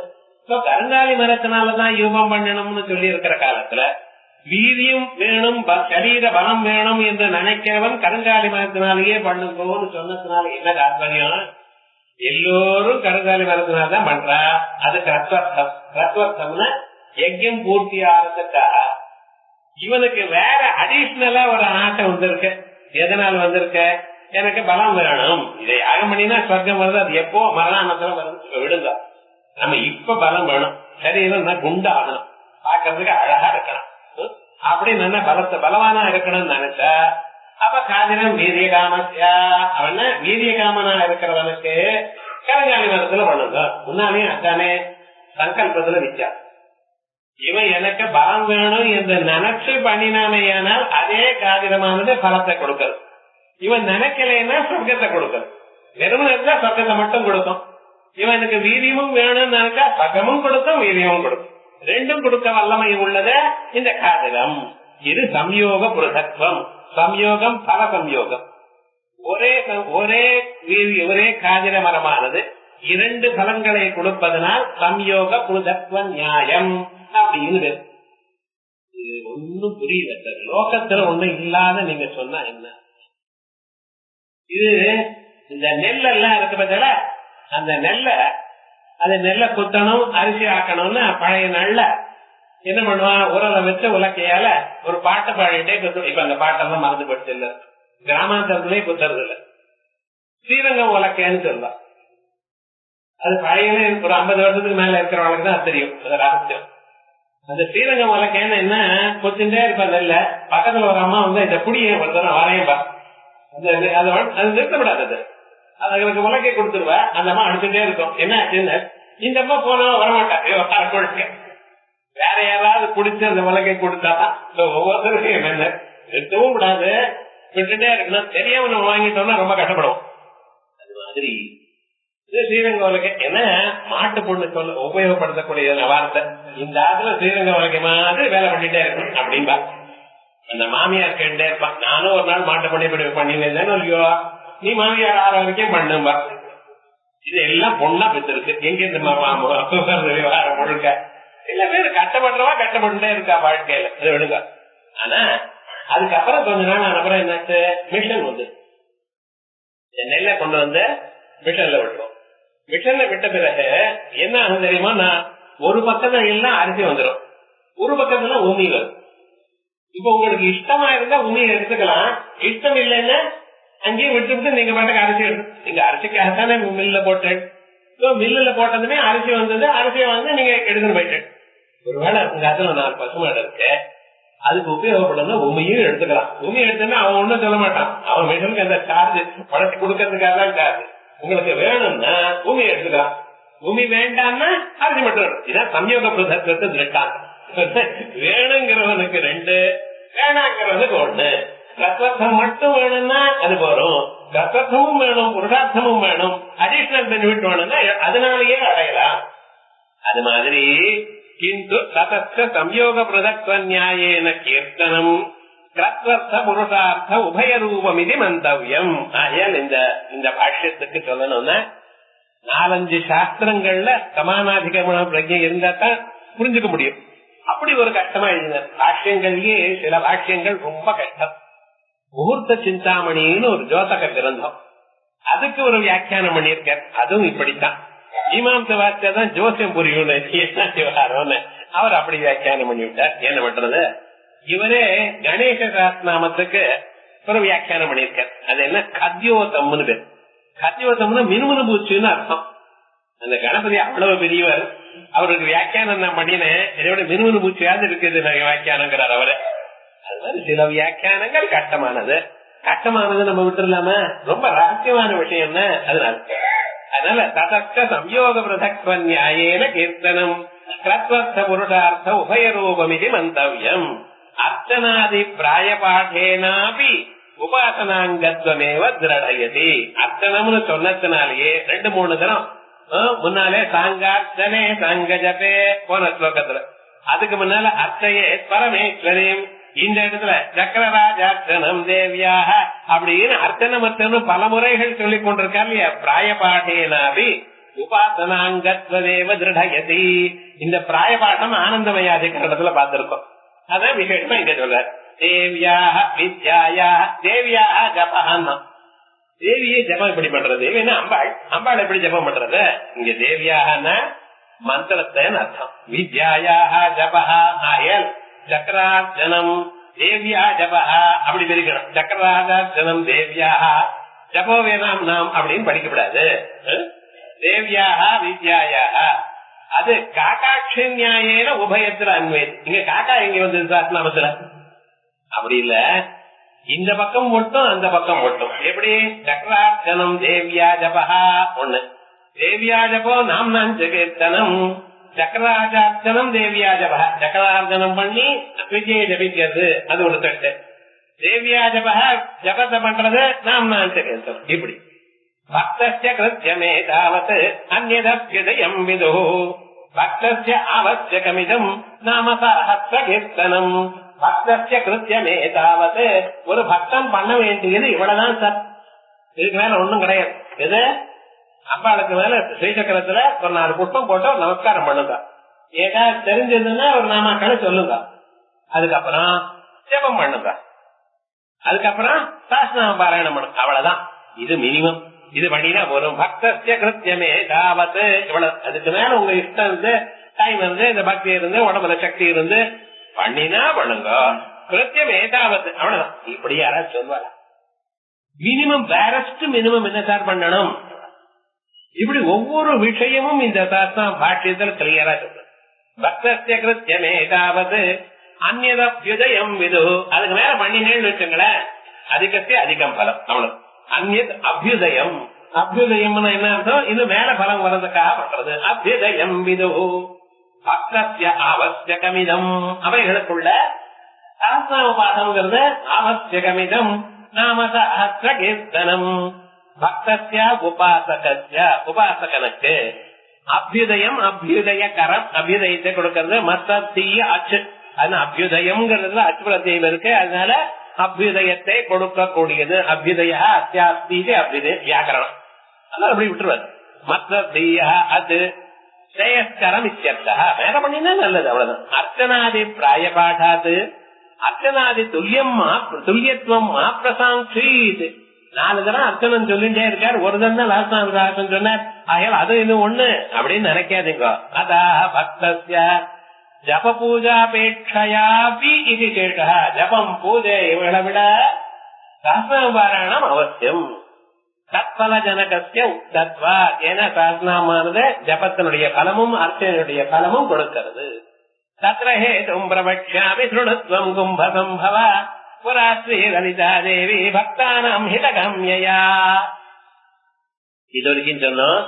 கருங்காலி மரத்தினாலதான் யூகம் பண்ணணும்னு சொல்லி இருக்கிற காலத்துல வீரியம் வேணும், சரீர பலம் வேணும் என்று நினைக்கிறவன் கருங்காலி மரத்தினாலேயே பண்ணுங்கன்னு சொன்னதுனால என்ன தாற்பயம்? எல்லோரும் கருங்காலி மரத்தினால்தான் பண்றா. அது கிரத்வர்த்தம்னா யஜ்யம் பூர்த்தி ஆகிறதுக்காக. இவனுக்கு வேற அடிஷனலா ஒரு ஆசை வந்திருக்கு. எதனால் வந்திருக்க? எனக்கு பலம் வேணும், இதை யாகம் பண்ணினா சொர்க்கம் வருது, அது எப்போ மரணானத்துல வருது விடுங்க. நம்ம இப்ப பலம் வேணும், சரீரம் குண்டாகணும், பாக்கிறதுக்கு அழகா இருக்கணும், அப்படி நல்ல பலவானா இருக்கணும்னு நினைச்சா அப்ப காதிரம் வீரிய காமத்தியா, அவன வீரிய காமனா இருக்கிறவனுக்கு கருங்காலி மரத்துல பண்ணுங்க. முன்னாலே அதானே சங்கல்பத்துல விச்சா. இவன் எனக்கு பலம் வேணும் என்று நினைச்சு பண்ணினானேயானால் அதே காதிரமானது பலத்தை கொடுக்கறது. இவன் நினைக்கலைன்னா சொர்க்கத்தை கொடுக்கறது. வெறும் இருந்தா சொர்க்கத்தை மட்டும் கொடுக்கும். இவனுக்கு வீரியமும் வேணும்னு நினைச்சா சொர்க்கமும் கொடுக்கும், வீரியமும் கொடுக்கும். ரெண்டும் கொடுக்க வல்லமை உள்ளத இந்த காதிரம். இது சம்யோக புருஷத்துவம். சம்யோகம் பல சம்யோகம். ஒரே காதிர மரமானது இரண்டு பலன்களை கொடுப்பதனால் சம்யோக புருஷத்துவ நியாயம் அப்படின்னு. இது ஒன்னும் புரியல சார். லோகத்துல ஒண்ணும் இல்லாத நீங்க சொன்னா என்ன? இது இந்த நெல் எல்லாம் இருக்கு பார்த்தா, அந்த நெல்லை குத்தணும், அரிசி ஆக்கணும்னு பழைய நாள்ல என்ன பண்ணுவான், உரலை வச்சு உலக்கையால ஒரு பாட்டை பாடிட்டே குத்தும். இப்ப அந்த பாட்டெல்லாம் மறந்து போயிடுச்சு இல்ல, கிராமாந்தரத்திலே குத்துறது இல்ல. ஸ்ரீரங்கம் உலக்கைன்னு சொல்லலாம். அது பழைய ஒரு 50 வருஷத்துக்கு மேல இருக்கிறவங்களுக்கு தான் தெரியும் அது ரகசியம். அந்த ஸ்ரீரங்கம் உலக்கைன்னு என்ன, குத்திட்டே இருப்ப நெல்ல. பக்கத்துல ஒரு அம்மா வந்து இந்த புடியை ஒரு தரம் வரையம்பா, அது நிறுத்தப்படாது, அதுக்கு உலக்கை கொடுத்துருவா. அந்த அம்மா அடிச்சுட்டே இருக்கும். என்ன ஆச்சுன்னு, இந்த அம்மா போனா வரமாட்டா, வேற யாராவது குடிச்சு அந்த உலகை கொடுத்தாதான். ஒவ்வொருத்தருக்கும் என்னென்ன நிறுத்தவும் கூடாது, விட்டுட்டே இருக்கணும். தெரியாம நம்ம வாங்கிட்டோம்னா ரொம்ப கஷ்டப்படுவோம். அது மாதிரி ஸ்ரீரங்க உலகை என்ன மாட்டு பொண்ணு சொல்ல உபயோகப்படுத்தக்கூடிய வார்த்தை. இந்த ஆத்துல ஸ்ரீரங்க உலகை மாதிரி வேலை பண்ணிட்டே இருக்கணும் அப்படின்பா. அந்த மாமியார் கேட்டே இருப்பான், நானும் ஒரு நாள் மாட்டு பண்ணி பண்ணினேன்னு இல்லையோ, நீ மாமியார் ஆற வரைக்கும் பண்ணும்பா. இது எல்லாம் பொண்ணா பெற்றிருக்கு. எங்க இந்த விவகாரம் முழுக்க சில பேர் கஷ்டப்படுறவா கஷ்டப்பட்டுட்டே இருக்கா வாழ்க்கையில, அதை விடுங்க. ஆனா அதுக்கப்புறம் கொஞ்ச நாள் அப்புறம் என்னாச்சு, மிஷன் வந்து நெல்லை கொண்டு வந்து மிஷன்ல விட்டுரும். மிஷன்ல விட்ட பிறகு என்ன ஆகும் தெரியுமா, நான் ஒரு பக்கத்துல எல்லாம் அரிசி வந்துடும், ஒரு பக்கத்துல உமி வரும். இப்ப உங்களுக்கு இஷ்டமா இருந்தா உமியை எடுத்துக்கலாம், இஷ்டம் இல்லைன்னா அங்கேயும் விட்டு நீங்க பாட்டுக்கு அரிசி எடுத்து, நீங்க அரிசிக்காகத்தானே மில்ல போட்டு, மில்லுல போட்டதுமே அரிசி வந்தது, அரிசியை வந்து நீங்க எடுத்துட்டு போயிட்டு. ஒருவேளை உங்க அதுல 4 பசுமாடு இருக்கு, அதுக்கு உபயோகப்படணும், உமையும் எடுத்துக்கலாம். உமி எடுத்தோன்னா அவன் ஒண்ணும் சொல்ல மாட்டான், அவன் மிஷனுக்கு அந்த சார்ஜ் பழத்தை கொடுக்கறதுக்காக தான் சார்ஜ். உங்களுக்கு வேணும்னா உமியை எடுத்துக்கலாம், உமி வேண்டாம்னா அரிசி மட்டும். இதான் சம்யோக பிரதத்துவத்தை திருட்டான். வேணுங்கிறவனுக்கு 2, வேணாங்கிறவனுக்கு 1. கத்வர்த்தம் மட்டும் வேணும்னா அது போறோம், கத்வர்த்தமும் வேணும், புருஷார்த்தமும் வேணும், அடிஷனல் பெனிஃபிட் வேணும்னா அதனாலேயே அடையலாம். அது மாதிரி கிந்து ததஸ்த சம்யோக பிரதத்வ நியாயேன கீர்த்தனம் கத்வர்த்த புருஷார்த்த உபயரூபம் இது மந்தவியம். ஆகையால் இந்த பாஷ்யத்துக்கு சொல்லணும்னா 4-5 சாஸ்திரங்கள்ல சமானாதிகமான பிரஜை இருந்தா தான் புரிஞ்சுக்க முடியும். அப்படி ஒரு கஷ்டமா எழுதினார். பாஷ்யங்கள்லயே சில பாஷ்யங்கள் ரொம்ப கஷ்டம். முகூர்த்த சிந்தாமணின்னு ஒரு ஜோதக கிரந்தம், அதுக்கு ஒரு வியாக்கியானம் பண்ணியிருக்கார். அதுவும் இப்படித்தான். மீமாம்ச வார்த்தை தான் ஜோசியம் புரியும் விவகாரம்னு அவர் அப்படி வியாக்கியானம் பண்ணி விட்டார். என்ன பண்றது, இவரே கணேச சாஸ்திரநாமத்துக்கு ஒரு வியாக்கியானம் பண்ணியிருக்கார். அது என்ன, கத்யோதம்னு பேர். கத்யோதம்னு மினுமுனு பூச்சின்னு அர்த்தம். அந்த கணபதி அவ்வளவு பெரியவர், அவருக்கு வியாக்கியானம் நான் பண்ணினேன், என்னோட மினுமுனு பூச்சியாவது இருக்குது வியாக்கியானங்கிறார் அவரு. அது மாதிரி சில வியாக்கியானங்கள் கஷ்டமானது நம்ம விட்டுலாம, ரொம்ப ரகசியமான விஷயம் என்ன. அதனால ததஸ்த சம்யோக பிரதக்வ நியாயேன கீர்த்தனம் கிரத்வர்த்த புருஷார்த்த உபயரூபமிதி மந்தவியம். அர்ச்சனாதி பிராயபாடேனாபி உபாசனாங்கத்வமேவ திரடயதி. அர்ச்சனம்னு சொன்னதுனாலேயே 2-3 தரம் முன்னாலே சாங்கார்ச்சனே சாங்க ஜபே போன ஸ்லோகத்துல, அதுக்கு முன்னால அர்ச்சையே பரமேஸ்வரியும் இந்த இடத்துல சக்கரராஜார்ச்சனம் தேவியாக அப்படின்னு அர்ச்சனமர்த்தனு பல முறைகள் சொல்லிக் கொண்டிருக்கார் இல்லையா. பிராயபாடேனாபி உபாசனாங்கத்வதேவ திருடயதி. இந்த பிராயபாட்டம் ஆனந்தமயாதிகரணத்துல பார்த்திருக்கோம். அதான் விசேஷமா இங்க சொல்ற தேவியாக வித்யாயாக தேவியாக ஜபஹான்னா. தேவியை ஜபம் எப்படி பண்றது? தேவினா அம்பாள். அம்பாள் எப்படி ஜபம் பண்றது? இங்க தேவியாகனா மந்திரத்தைன்னு அர்த்தம். வித்யாயாக ஜபஹா ஆயல் சக்கரார்ச்சனம் தேவியா ஜபஹா அப்படி பிரிக்கணும். சக்கரார்ச்சனம் தேவியாக ஜபோ வேணாம் நாம் அப்படின்னு படிக்கப்படாது. தேவியாக வித்யாயாக அது காக்காட்சி நியாயேன உபயத்துல அன்வேதி. இங்க காக்கா எங்க வந்து சாஸ்திரநாமத்துல அப்படி இல்ல, இந்த பக்கம் மட்டும் அந்த பக்கம் மட்டும். எப்படி சக்கரார்ச்சனம் தேவியா ஜபஹா ஒண்ணு, தேவியா ஜபோ நாம் ஜெகத்தனம், சக்கரார்ச்சனம் தேவியா ஜபஹா சக்கரார்ச்சனம் பண்ணி விஜய ஜபிக்கிறது அது ஒரு தட்டு. தேவியா ஜபஹா ஜபத்தை பண்றது நாம் ஜெகத்தனம். இப்படி பக்தஸ்ய கிருத்யமே தாவத் அந்யதப்யதயம் விது பக்தஸ்ய அவசியகமிதம் நாம சஹஸ்ரகீர்த்தனம். பக்தஸ்ய கிருத்யமே தாவத் ஒரு பக்தன் பண்ண வேண்டியது இவ்வளவுதான் சார், இதுக்கு மேல ஒண்ணும் கிடையாது. எது அம்பாளுக்கு மேல ஸ்ரீசக்கரத்துல ஒரு 4 புஷ்பம் போட்டு ஒரு நமஸ்காரம் பண்ணுங்க. ஏதாவது தெரிஞ்சதுன்னா ஒரு நாமாக்களை சொல்லுங்க. அதுக்கப்புறம் ஜெபம் பண்ணுங்க. அதுக்கப்புறம் சாஸ்திரநாம பாராயணம் பண்ணுங்க. அவ்வளவுதான். இது மினிமம். இது பண்ணினா போதும். பக்தஸ்ய கிருத்யமே தாவத் இவ்வளவு. அதுக்கு மேல உங்க இஷ்டம் இருந்து டைம் இருந்து இந்த பக்தி இருந்து உடம்புல சக்தி இருந்து பண்ணினா பண்ணுங்க. கிருத்யமே தாவத் அவ்வளவுதான். இப்படி யாராவது சொல்வாங்க? மினிமம் பேரஸ்ட் மினிமம் என்ன சார் பண்ணணும்? இப்படி ஒவ்வொரு விஷயமும் இந்த சாஸ்திரம் பாஷ்யத்தில் கிளியரா சொல்ற. பக்தஸ்ய கிருத்யமே தாவத் அந்யதப்யுதயம் விது. அதுக்கு மேல பண்ணினேன்னு வச்சுங்களேன், அதிகஸ்ய அதிகம் பலம். அவ்வளவு. அந்யத் அபியுதயம். அபியுதயம் என்ன அர்த்தம்? இது மேல பலம் வர்றதுக்காக பண்றது. அபியுதயம் விது பக்தஸ்ய அவசியகமிதம். அவைகளுக்குள்ள சாஸ்திரோபாசம்ங்கிறது அவசியகமிதம் நாம சஹஸ்ரகீர்த்தனம். பக்தஸ்ய உபாசகஸ்ய உபாசகனுக்கு அபியுதயம் அபியுதயகரம். அபியுதயத்தை கொடுக்கறது மத்திய அச்சு. அது அபியுதயம்ங்கிறது அச்சுபலத்தையும் இருக்கு. அதனால அபியுதயத்தை கொடுக்கக்கூடியது. அபியுதய அத்தியாஸ்தி அபியுதய வியாக்கரணம். அதனால அப்படி விட்டுருவாரு. மத்திய அது ஸ்ரேயஸ்கரம் இத்தியர்த்தः. வேற பண்ணினா நல்லது. அவ்வளவுதான். அர்ச்சனாதி பிராயபாடாது அர்ச்சனாதி துல்லியத்துவம் மாப்பிரசாங்கீத். 4 தரம் அர்ச்சனம் சொல்லிட்டே இருக்காரு. ஒரு தரம் தான் லாஸ்ட் சொன்னார். ஆகையால் அது இது ஒண்ணு அப்படின்னு நினைக்காதீங்க. அதா பக்தஸ்ய ஜப பூஜாபேட்சையாபி இது கேட்டா ஜபம் பூஜை இவளை விட சாஸ்திரபாராயணம் அவசியம். தத்பல ஜனகஸ்ய உக்தத்வா. ஏன்னா சாஸ்திரமானது ஜபத்தினுடைய பலமும் அர்ச்சனையுடைய பலமும் கொடுக்கிறது. தத்ர ஹேதும் பிரவக்ஷ்யாமி ஸ்ருணுத்வம் கும்பசம்பவ புராஸ்ரீ லலிதா தேவி பக்தானாம் ஹிதகம்யயா. இது வரைக்கும் சொன்னோம்.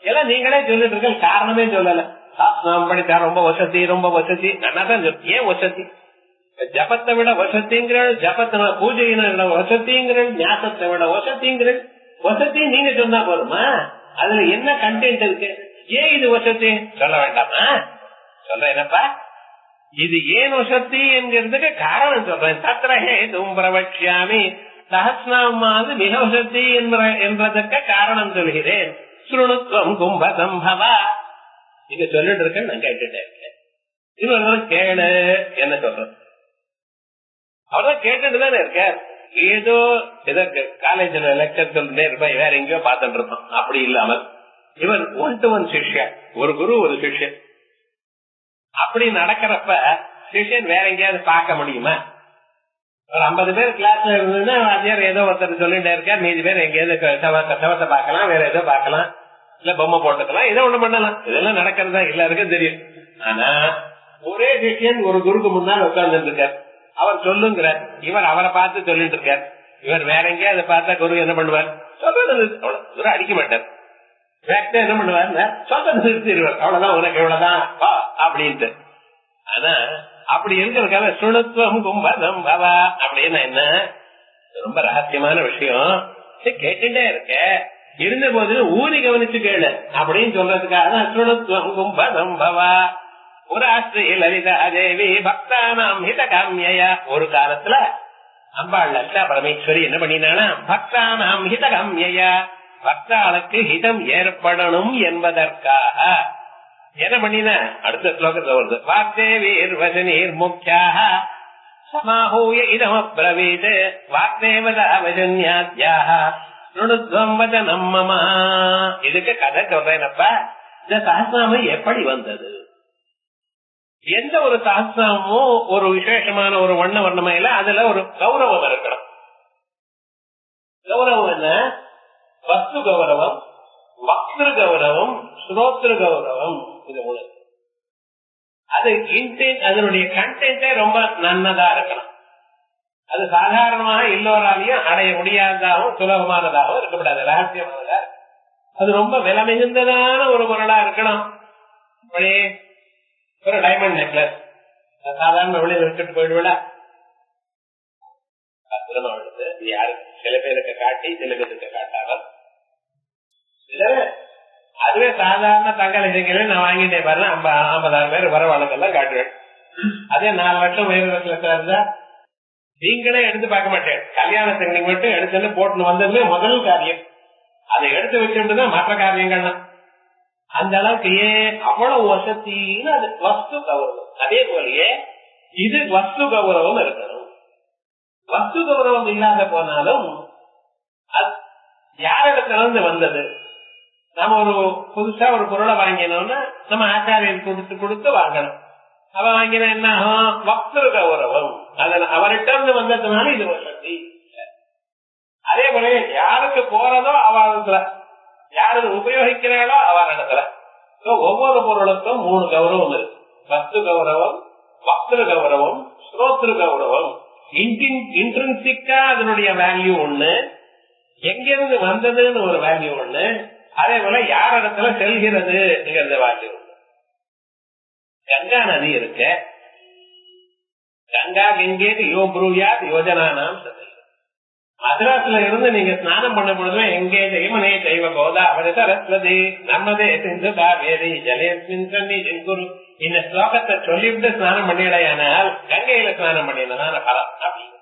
எல்லாம் நீங்களே சொல்லிட்டு இருக்க, காரணமே சொல்லல. சாஸ்திரம் படித்தா ரொம்ப வசதி ரொம்ப வசதி. நான் ஏன் வசதி? ஜபத்தை விட வசதிங்கிற, ஜபத்தின பூஜையின வசதிங்கிற, ஞாசத்தை விட வசதிங்கிற. வசதி நீங்க சொன்னா போதுமா? அதுல என்ன கண்டென்ட் இருக்கு? ஏன் இது வசதி சொல்ல வேண்டாமா? சொல்றேன் என்னப்பா, இது ஏன் வசதி என்கிறதுக்கு காரணம் சொல்றேன். தத்ரஹே தும்பிரவக்ஷ்யாமி சஹஸ்ரநாமாவது மிக வசதி என்பதற்கு காரணம் சொல்கிறேன். ஸ்ருணுத்வம் கும்பசம்பவா. நீங்க சொல்லிட்டு இருக்கேன், நான் கேட்டுட்டே இருக்கேன். இன்னொரு கேளு என்ன சொல்றது? அவர்தான் கேட்டுட்டுதானே இருக்கார். ஏதோ இதற்கு காலேஜ்ல லெக்சர் சொல்லிட்டே இருப்பேன், வேற எங்கேயோ பார்த்துட்டு இருப்போம். அப்படி இல்லாமல் இவர் 1-to-1 சிஷ்யன், ஒரு குரு ஒரு சிஷ்யன். அப்படி நடக்கிறப்ப சிஷ்யன் வேற எங்கேயாவது பார்க்க முடியுமா? ஒரு 50 பேர் கிளாஸ்ல இருந்ததுன்னா வாத்தியார் ஏதோ ஒருத்தர் சொல்லிட்டே இருக்கார், மீதி பேர் எங்கேயாவது சவத்தை பார்க்கலாம், வேற ஏதோ பார்க்கலாம், இல்ல பொம்மை போட்டுக்கலாம், ஏதோ ஒண்ணு பண்ணலாம். இதெல்லாம் நடக்கிறதா எல்லாருக்கும் தெரியும். ஆனா ஒரே சிஷ்யன் ஒரு குருக்கு முன்னால் உட்கார்ந்து இருக்கார். அவர் சொல்லுங்கிறார், இவர் அவரை பார்த்து சொல்லிட்டு இருக்கார். இவர் வேற எங்கேயாவது பார்த்தா குரு என்ன பண்ணுவார்? சொல்றது அடிக்க மாட்டார். என்ன பண்ணுவார்? சொல்றது நிறுத்திடுவார். அவ்வளவுதான், உனக்கு எவ்வளவுதான் அப்படின்ட்டு. ஆனா அப்படி இருக்கிறதுக்காக சுணுத்துவம் கும்பசம்பவா அப்படின்னா என்ன? ரொம்ப ரகசியமான விஷயம். கேட்டுட்டே இருக்க, இருந்த போது ஊதி கவனிச்சு கேளு அப்படின்னு சொல்றதுக்காக தான் சுணுத்துவம் கும்பசம்பவா. புராஸ்ரீ லலிதா தேவி பக்தானாம் ஹித காமியா. ஒரு காலத்துல அம்பாள் லலிதா பரமேஸ்வரி என்ன பண்ணினானா, பக்தானாம் ஹித காமியா, பக்தாளுக்கு ஹிதம் ஏற்படணும் என்பதற்காக என்ன பண்ணின, அடுத்த ஸ்லோகத்துல வருது, வாக்தேவீர் வசனீர் முக்கியாக சமாஹூய இதம் அப்ரவீத் வாக்தேவதா வஜன்யாத்யாக நுணுத்வம் வதனம் மமா. இதுக்கு கதை சொல்றேனப்பா. இந்த சஹஸ்ரநாமம் எப்படி வந்தது? எந்த ஒரு சஹஸ்ரநாமமும் ஒரு விசேஷமான ஒரு வர்ணமயில அதுல ஒரு கௌரவம் இருக்கணும். கௌரவம் என்ன? வஸ்து கௌரவம், வக்திரு கௌரவம், ஸ்ரோத்ரு கௌரவம். இது மூலம் அது அதனுடைய கண்டென்டே ரொம்ப நன்னதா இருக்கணும். அது சாதாரணமாக எல்லோராலையும் அடைய முடியாததாகவும் சுலபமானதாகவும் இருக்கக்கூடாது, ரகசியமானதா. அது ரொம்ப விலை மிகுந்ததான ஒரு பொருளா இருக்கணும். அப்படியே ஒரு டைமண்ட் நெக்லஸ் சாதாரண வெளியில விட்டுட்டு போயிடுவிடா, யாருக்கு சில பேருக்கு காட்டி சில பேருக்கு காட்டாமல். அதுவே சாதாரண தங்க நகைகளை நான் வாங்கிட்டேன் பாருங்க, 50,000 பேர் வரவாளுக்கெல்லாம் காட்டுவேன். அதே 4 லட்சம் உயர்வத்துல இருந்தா நீங்களே எடுத்து பார்க்க மாட்டேன். கல்யாணத்துக்கு நீங்க மட்டும் எடுத்துன்னு போட்டு வந்ததுமே முதல் காரியம் அதை எடுத்து வச்சுட்டுதான் மற்ற காரியங்கள்லாம். அந்த அளவுக்கு ஏன் அவ்வளவு வசத்தின்னு அது வஸ்து கௌரவம். அதே போலயே இது வஸ்து கௌரவம் இருக்கணும். வஸ்து கௌரவம் இல்லாத போனாலும் அது யாரிடத்துல இருந்து வந்தது? நம்ம ஒரு புதுசா ஒரு பொருளை வாங்கினோம்னா நம்ம ஆச்சாரியன் கொடுத்து வாங்கணும். அவ வாங்கினா என்ன ஆகும்? வக்திரு கௌரவம். அவர்கிட்ட இருந்து வந்ததுனால இது வசதி. அதே போல யாருக்கு போறதோ அவரிடத்துல, யாரு உபயோகிக்கிறாளோ அவரிடத்துல. ஒவ்வொரு பொருளுக்கும் 3 கௌரவம் இருக்கு. வஸ்து கௌரவம், வக்திரு கௌரவம், ஸ்ரோத்ரு கௌரவம். இன்ட்ரின்சிக்கா அதனுடைய வேல்யூ ஒண்ணு, எங்கிருந்து வந்ததுன்னு ஒரு வேல்யூ ஒண்ணு, அதே போல யார் இடத்துல செல்கிறது வேல்யூ ஒண்ணு. கங்கா நதி இருக்க, கங்கா கங்கேது யோ ப்ரூயாத் யோஜனானாம் சதி. மதுராஸ்ல இருந்து நீங்க ஸ்நானம் பண்ண பொழுதுமே எங்கே தெய்வனே தெய்வ போதா அவரே சரஸ்வதி நர்மதே சிந்து காவேரி ஜலேஸ்மின் சன்னி குரு. இந்த ஸ்லோகத்தை சொல்லிவிட்டு ஸ்நானம் பண்ணிடையானால் கங்கையில ஸ்நானம் பண்ணினதான பலம் அப்படின்னு.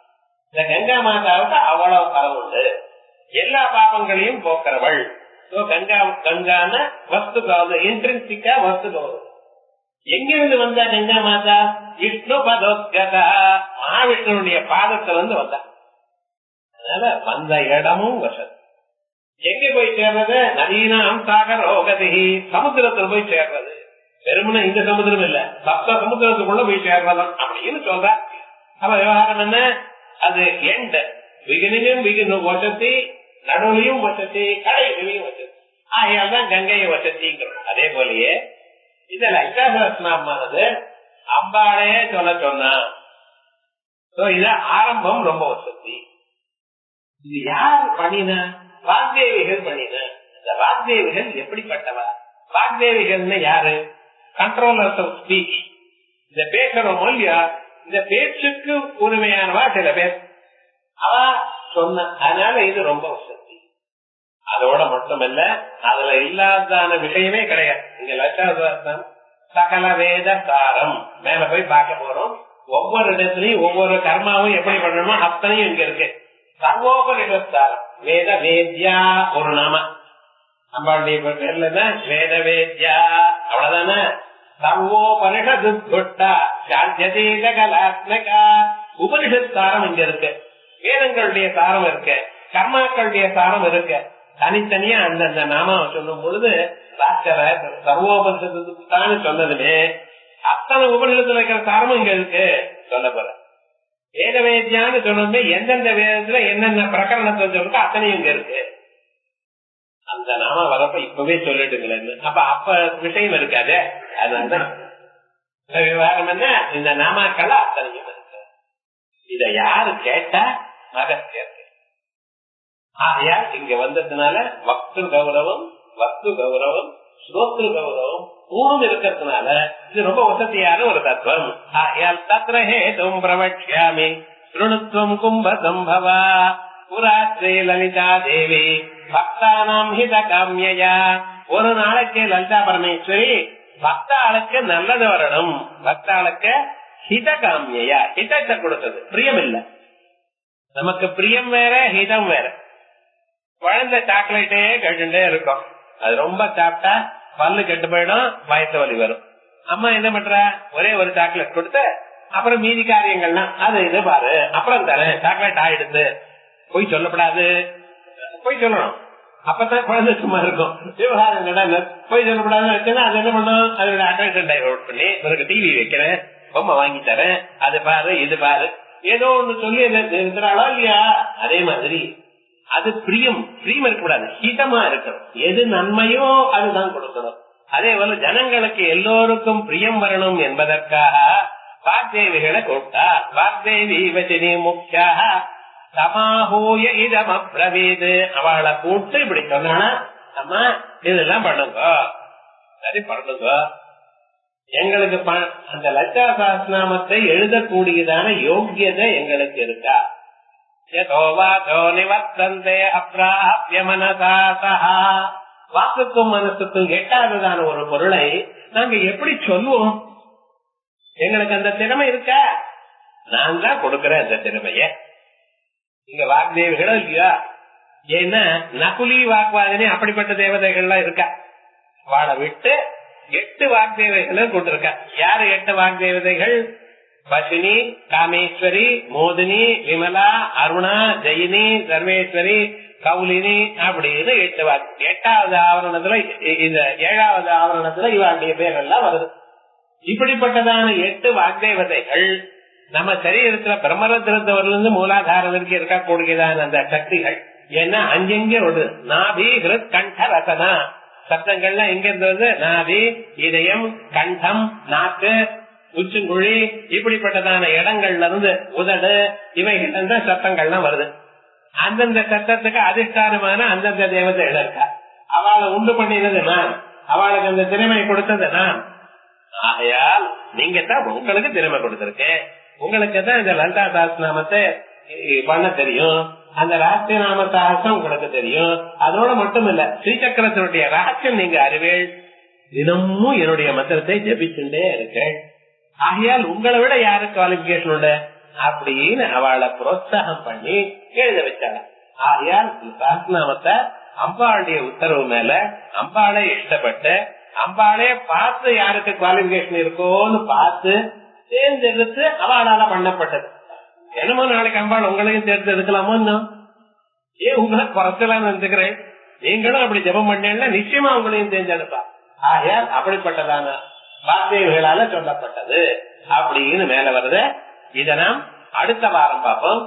இந்த கங்கா மாதாவுக்கு அவ்வளவு பலம் உண்டு. எல்லா பாபங்களையும் போக்குறவள். கங்கான வஸ்து கௌரவம், இன்ட்ரின்சிக்கா வஸ்து கௌரவம். எங்கிருந்து வந்தா கங்கா மாதா? விஷ்ணு பதோத்கதா, மகாவிஷ்ணுடைய பாதத்துல இருந்து வந்தா. அதனால வந்த இடமும் வசதி. எங்க போய் சேர்றது? நதீனாம் சாகரோகதி, சமுத்திரத்துல போய் சேர்றது. வெறுமனே இந்த சமுத்திரம் இல்ல, சப்த சமுத்திரத்துக்குள்ள போய் சேர்றதும் அப்படின்னு சொல்ற. அப்ப விவகாரம் என்ன? அது எண்ட் பிகினிங்கும் வசதி, நடுவுலையும் வசதி, கடைசிலையும் வசதி. ஆகையால் தான் கங்கையை வசதிங்கிறோம். அதே போலயே இந்த லலிதா சஹஸ்ரநாமமானது அம்பாளே சொன்னா இத ஆரம்பம் ரொம்ப வசதி. இது யார் பண்ணின? வாக்தேவிகள் பண்ணின. இந்த வாக்தேவிகள் எப்படிப்பட்டவா? வாக்தேவிகள் யாரு? Controllers of speech. இந்த பேசுறோமோ இல்லையா, இந்த பேச்சுக்கு உரிமையானவா சில பேர். அவ சொன்ன, அதனால இது ரொம்ப வசதி. அதோட மட்டுமல்ல, அதுல இல்லாதான விஷயமே கிடையாது. இங்க லட்சாத்தான் சகல வேத சாரம் மேல போய் பார்க்க போறோம். ஒவ்வொரு இடத்துலயும் ஒவ்வொரு கர்மாவும் எப்படி பண்ணணுமோ அத்தனையும் இங்க இருக்கு. சர்வோபனிஷத்தாரம் வேத வேத்யா ஒரு நாம நம்மளுடைய பேர்ல வேத வேத்யா, அவ்வளவுதானே. சர்வோபனிஷத்துட்டா கலாத்மகா உபனிஷத் சாரம் இங்க இருக்கு. வேதங்களுடைய சாரம் இருக்கு, கர்மாக்களுடைய சாரம் இருக்கு. தனித்தனியா அந்தந்த நாம சொல்லும் பொழுது சர்வோபனிஷத்துக்கு சொன்னதுமே அத்தனை உபனிஷத்துல இருக்கிற சாரமும் இங்க இருக்கு சொல்ல போற. வேத வேத்யான்னு சொன்னதுமே எந்தெந்த வேதத்துல என்னென்ன பிரகரணத்தை சொல்லுங்க அத்தனையும் இங்க இருக்கு. அந்த நாம வரப்ப இப்பவே சொல்லிட்டுங்களேன். அப்ப விஷயம் இருக்காது. அதனாலதான் விவகாரம் என்ன, இந்த நாமாக்கள் அத்தனையும் இருக்கு. இத யாரு கேட்டா மகத்தியர். ஆகையால் இங்க வந்ததுனால வக்து கௌரவம், வஸ்து கௌரவம், ஸ்ரோத்ரு கௌரவம் மூணும் இருக்கிறதுனால இது ரொம்ப வசதியான ஒரு தத்துவம். ஆகையால் தத்ரஹேதும் பிரவக்ஷ்யாமி ஸ்ருணுத்வம் கும்ப சம்பவா புராஸ்ரீ லலிதா தேவி பக்தானாம் ஹித காமியா. ஒரு நாளைக்கு லலிதா பரமேஸ்வரி பக்தாளுக்கு நல்லது வரணும், பக்தாளுக்கு ஹித காமியா, ஹிதத்தை கொடுத்தது, பிரியம் இல்ல. நமக்கு பிரியம் வேற, ஹிதம் வேற. குழந்தை சாக்லேட்டே கேட்டுட்டே இருக்கும், அது ரொம்ப சாப்பிட்டா பல்லு கெட்டு போயிடும், வயசு வலி வரும். அம்மா என்ன பண்ற, ஒரே ஒரு சாக்லேட் கொடுத்து அப்புறம் மீதி காரியங்கள்லாம் அது இது பாரு அப்புறம் தரேன், சாக்லேட் ஆயிடுது. போய் சொல்லப்படாது, போய் சொல்லணும், அப்பதான் குழந்தை சும்மா இருக்கும். விவகாரம் போய் சொல்லப்படாதுன்னு வச்சுன்னா அது என்ன பண்ணும், அதோட அட்டென்ஷன் டைவர்ட் பண்ணி உனக்கு டிவி வைக்கிறேன், பொம்மை வாங்கி தரேன், அது பாரு இது பாரு, ஏதோ ஒண்ணு சொல்லி இருக்கிறாளோ இல்லையா. அதே மாதிரி அது பிரியம், பிரியம் இருக்கக்கூடாது, ஹிதமா இருக்கணும். எது நன்மையோ அதுதான் கொடுக்கணும். அதே போல ஜனங்களுக்கு எல்லோருக்கும் பிரியம் வரணும் என்பதற்காக வாக்தேவிகளை கூப்பிட்டா. வாக்தேவி வச்சனி முக்கியாக சமாஹூய இதம் அப்ரவீது, அவளை கூப்பிட்டு இப்படி சொன்னா, அம்மா இதெல்லாம் பண்ணுங்க, சரி பண்ணுங்க, எங்களுக்கு அந்த லலிதா சஹஸ்ரநாமத்தை எழுதக்கூடியதான யோக்கியதை எங்களுக்கு இருக்கா? வாக்குக்கும் மனசுக்கும் எட்டாததான ஒரு பொருளை நாங்க எப்படி சொல்லுவோம்? எங்களுக்கு அந்த திறமை இருக்கா? நான் தான் கொடுக்கறேன் அந்த திறமைய. இங்க வாக்தேவிகளும் இல்லையா? ஏன்னா நகுலி வாக்வாதினி அப்படிப்பட்ட தேவதைகள்லாம் இருக்கா. வாழை விட்டு 8 வாக்தேவதைகளும் கொண்டிருக்கா. யாரு 8 வாக்தேவதைகள்? பசினி, காமேஸ்வரி, மோதினி, விமலா, அருணா, ஜெயினி, சர்வேஸ்வரி, கௌலினி அப்படின்னு 8 வாக்கு. 8வது ஆவரணத்துல, இந்த 7வது ஆவரணத்துல இவருடைய பேரெல்லாம் வருது. இப்படிப்பட்டதான 8 வாக்தேவதைகள் நம்ம சரீரத்துல பிரம்மரத்திலிருந்து மூலாதாரம் வரைக்கும் இருக்கக்கூடியதான அந்த சக்திகள். ஏன்னா அங்கெங்க ஒரு நாபி ஹிருத் கண்ட ரசனா சப்தங்கள்லாம் எங்க இருந்தது? நாபி, இதயம், கண்டம், நாக்கு, உச்சுங்குழி, இப்படிப்பட்டதான இடங்கள்ல இருந்து உதடு, இவைகள் இருந்த சத்தங்கள்லாம் வருது. அந்தந்த சத்தத்துக்கு அதிஷ்டானமான அந்தந்த தேவதைகள் இருக்கா. அவளை உண்டு பண்ணினது நான், அவளுக்கு அந்த திறமை கொடுத்தது நான். ஆகையால் நீங்க தான் உங்களுக்கு திறமை கொடுத்திருக்கேன். உங்களுக்கு தான் இந்த லலிதா சஹஸ்ரநாமத்தை பண்ண தெரியும், அந்த ராஷ்டிரிய நாம சஹஸ்ரம் உங்களுக்கு தெரியும். அதோட மட்டும் இல்ல, ஸ்ரீசக்கரத்தினுடைய ரகசியம் நீங்க அறிவேள். தினமும் என்னுடைய மந்திரத்தை ஜபிச்சுட்டே இருக்கேன். ஆகையால் உங்களை விட யாருக்கு குவாலிபிகேஷன் உண்டு அப்படின்னு அவளை புரோத்சாகம் பண்ணி எழுத வச்சாங்க. ஆகையால் சஹஸ்ரநாமத்தை அம்பாளுடைய உத்தரவு மேல அம்பாளே இஷ்டப்பட்டு அம்பாளே பார்த்து யாருக்கு குவாலிபிகேஷன் இருக்கோன்னு பார்த்து தேர்ந்தெடுத்து அவளால பண்ணப்பட்டது. என்னமோ நாளைக்கு அம்பாள் உங்களையும் தேர்ந்தெடுக்கலாமோ? ஏன் உங்களை குறைச்சலாம் நினைச்சுக்கிறேன். நீங்களும் அப்படி ஜெபம் பண்ணீங்கன்னா நிச்சயமா உங்களையும் தேர்ந்தெடுப்பா. ஆகையால் அப்படிப்பட்டதான வாக்தேவிகளால சொல்லப்பட்டது அப்படின்னு மேல வருது. இத நாம் அடுத்த வாரம் பார்ப்போம்.